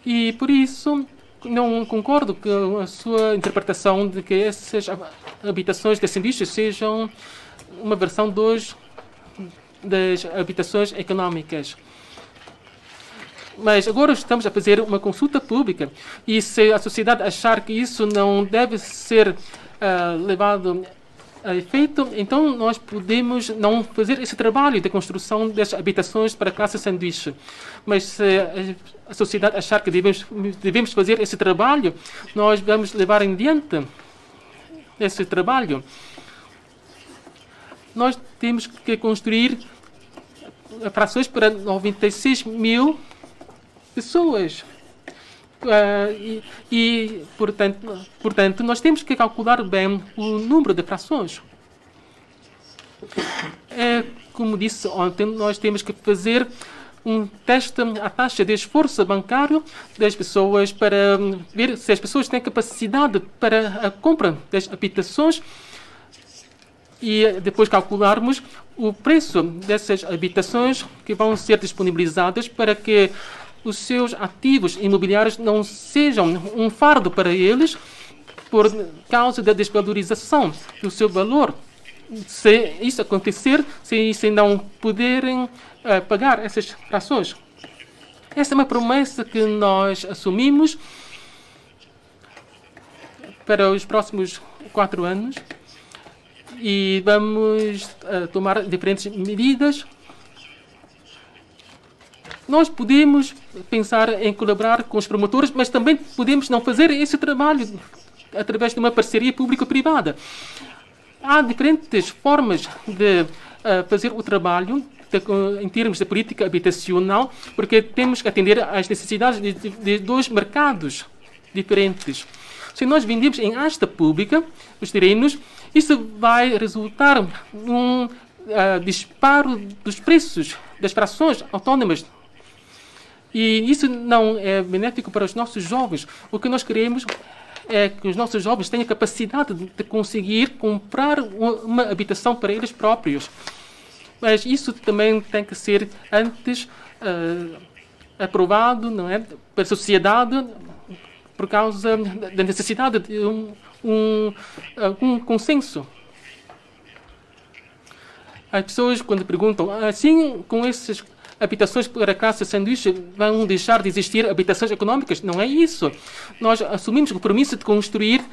e por isso não concordo com a sua interpretação de que essas habitações de sanduíches sejam uma versão 2 das habitações económicas. Mas agora estamos a fazer uma consulta pública e se a sociedade achar que isso não deve ser levado a efeito, então nós podemos não fazer esse trabalho de construção das habitações para a classe sanduíche. Mas se a sociedade achar que devemos fazer esse trabalho, nós vamos levar em diante esse trabalho. Nós temos que construir frações para 96 mil pessoas. Portanto, nós temos que calcular bem o número de frações. Como disse ontem, nós temos que fazer um teste à taxa de esforço bancário das pessoas para ver se as pessoas têm capacidade para a compra das habitações e depois calcularmos o preço dessas habitações que vão ser disponibilizadas para que os seus ativos imobiliários não sejam um fardo para eles por causa da desvalorização do seu valor. Se isso acontecer, se não puderem pagar essas frações. Essa é uma promessa que nós assumimos para os próximos 4 anos e vamos tomar diferentes medidas nós podemos pensar em colaborar com os promotores, mas também podemos não fazer esse trabalho através de uma parceria público-privada. Há diferentes formas de fazer o trabalho em termos de política habitacional, porque temos que atender às necessidades de dois mercados diferentes. Se nós vendemos em asta pública os terrenos, isso vai resultar num disparo dos preços das frações autónomas. E isso não é benéfico para os nossos jovens. O que nós queremos é que os nossos jovens tenham capacidade de conseguir comprar uma habitação para eles próprios. Mas isso também tem que ser antes aprovado, não é, pela sociedade, por causa da necessidade de um consenso. As pessoas, quando perguntam, assim, com essas habitações para classe sanduíche, vão deixar de existir habitações econômicas? Não é isso. Nós assumimos o compromisso de construir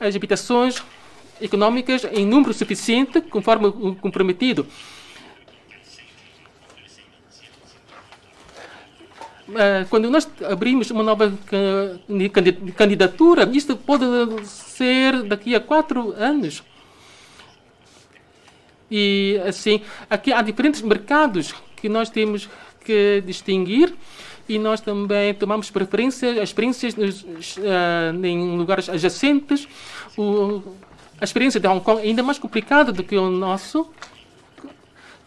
as habitações econômicas em número suficiente, conforme o comprometido. Quando nós abrimos uma nova candidatura, isto pode ser daqui a 4 anos. E assim, aqui há diferentes mercados que nós temos que distinguir e nós também tomamos preferência, as experiências em lugares adjacentes. A experiência de Hong Kong é ainda mais complicada do que o nosso.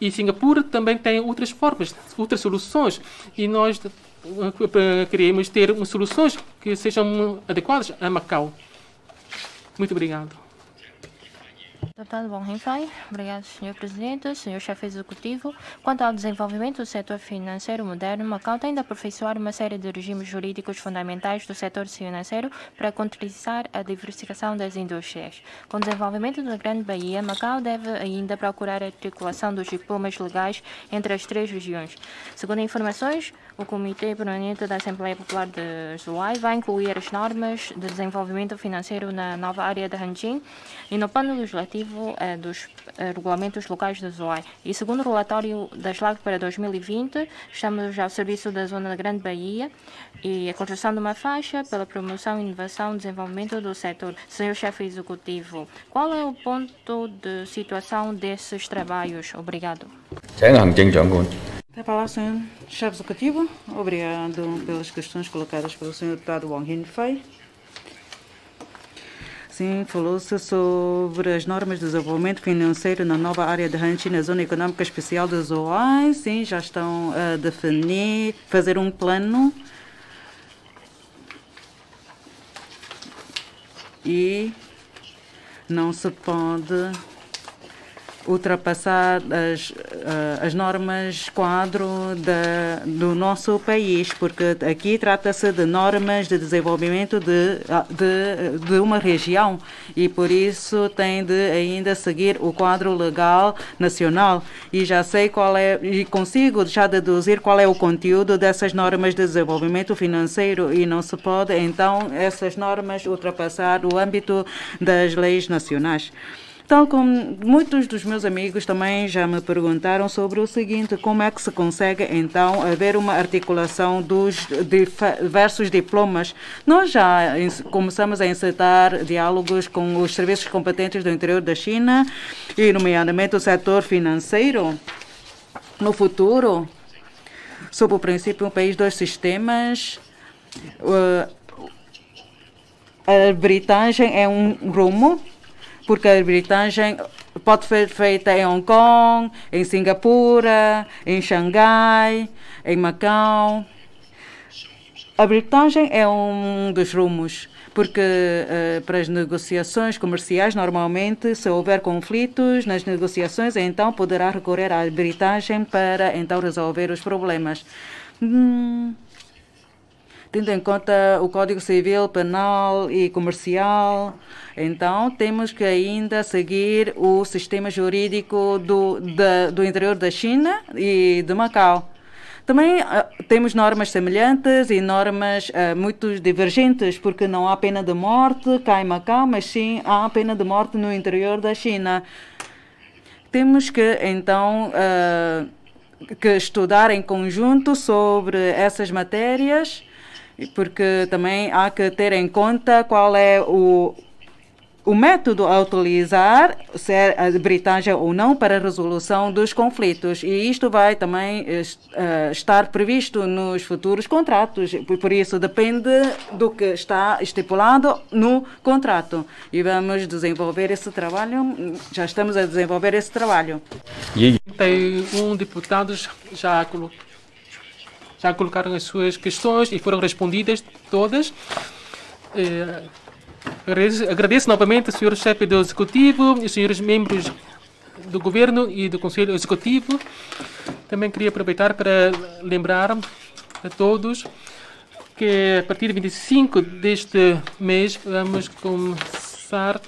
E Singapura também tem outras formas, outras soluções. E nós queremos ter soluções que sejam adequadas a Macau. Muito obrigado. Deputado Wong Heng-fai, obrigado, Sr. Presidente, Sr. Chefe Executivo. Quanto ao desenvolvimento do setor financeiro moderno, Macau tem de aperfeiçoar uma série de regimes jurídicos fundamentais do setor financeiro para contribuir à diversificação das indústrias. Com o desenvolvimento da Grande Bahia, Macau deve ainda procurar a articulação dos diplomas legais entre as 3 regiões. Segundo informações, o Comitê Permanente da Assembleia Popular de Zhuhai vai incluir as normas de desenvolvimento financeiro na nova área de Hanjin e no plano legislativo dos regulamentos locais de Zhuhai. E segundo o relatório da SLAC para 2020, estamos ao serviço da zona da Grande Bahia e a construção de uma faixa pela promoção, inovação e desenvolvimento do setor. Senhor Chefe Executivo, qual é o ponto de situação desses trabalhos? Obrigado. Tem a palavra, Sr. Chefe Executivo. Obrigado pelas questões colocadas pelo Sr. Deputado Wong Heng-fai. Sim, falou-se sobre as normas de desenvolvimento financeiro na nova área de Hanjin, na Zona Econômica Especial de Zhuhai. Sim, já estão a definir, fazer um plano e não se pode ultrapassar as normas quadro do nosso país, porque aqui trata-se de normas de desenvolvimento de uma região e por isso tem de ainda seguir o quadro legal nacional e já sei qual é, e consigo já deduzir qual é o conteúdo dessas normas de desenvolvimento financeiro e não se pode então essas normas ultrapassar o âmbito das leis nacionais. Tal como muitos dos meus amigos também já me perguntaram sobre o seguinte, como é que se consegue então haver uma articulação dos diversos diplomas? Nós já começamos a incitar diálogos com os serviços competentes do interior da China e nomeadamente o setor financeiro. No futuro, sob o princípio um país, 2 sistemas, a arbitragem é um rumo, porque a arbitragem pode ser feita em Hong Kong, em Singapura, em Xangai, em Macau. A arbitragem é um dos rumos, porque para as negociações comerciais, normalmente, se houver conflitos nas negociações, então poderá recorrer à arbitragem para então resolver os problemas. Tendo em conta o Código Civil, Penal e Comercial, então temos que ainda seguir o sistema jurídico do interior da China e de Macau. Também temos normas semelhantes e normas muito divergentes, porque não há pena de morte cá em Macau, mas sim há pena de morte no interior da China. Temos que, então, que estudar em conjunto sobre essas matérias, porque também há que ter em conta qual é o método a utilizar, se é a arbitragem ou não, para a resolução dos conflitos. E isto vai também estar previsto nos futuros contratos. Por isso, depende do que está estipulado no contrato. E vamos desenvolver esse trabalho, já estamos a desenvolver esse trabalho. 31 deputados já colocaram as suas questões e foram respondidas todas. Agradeço novamente ao senhor chefe do Executivo e os senhores membros do Governo e do Conselho Executivo. Também queria aproveitar para lembrar a todos que a partir de 25 deste mês vamos começar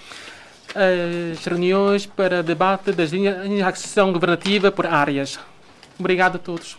as reuniões para debate das linhas de ação governativa por áreas. Obrigado a todos.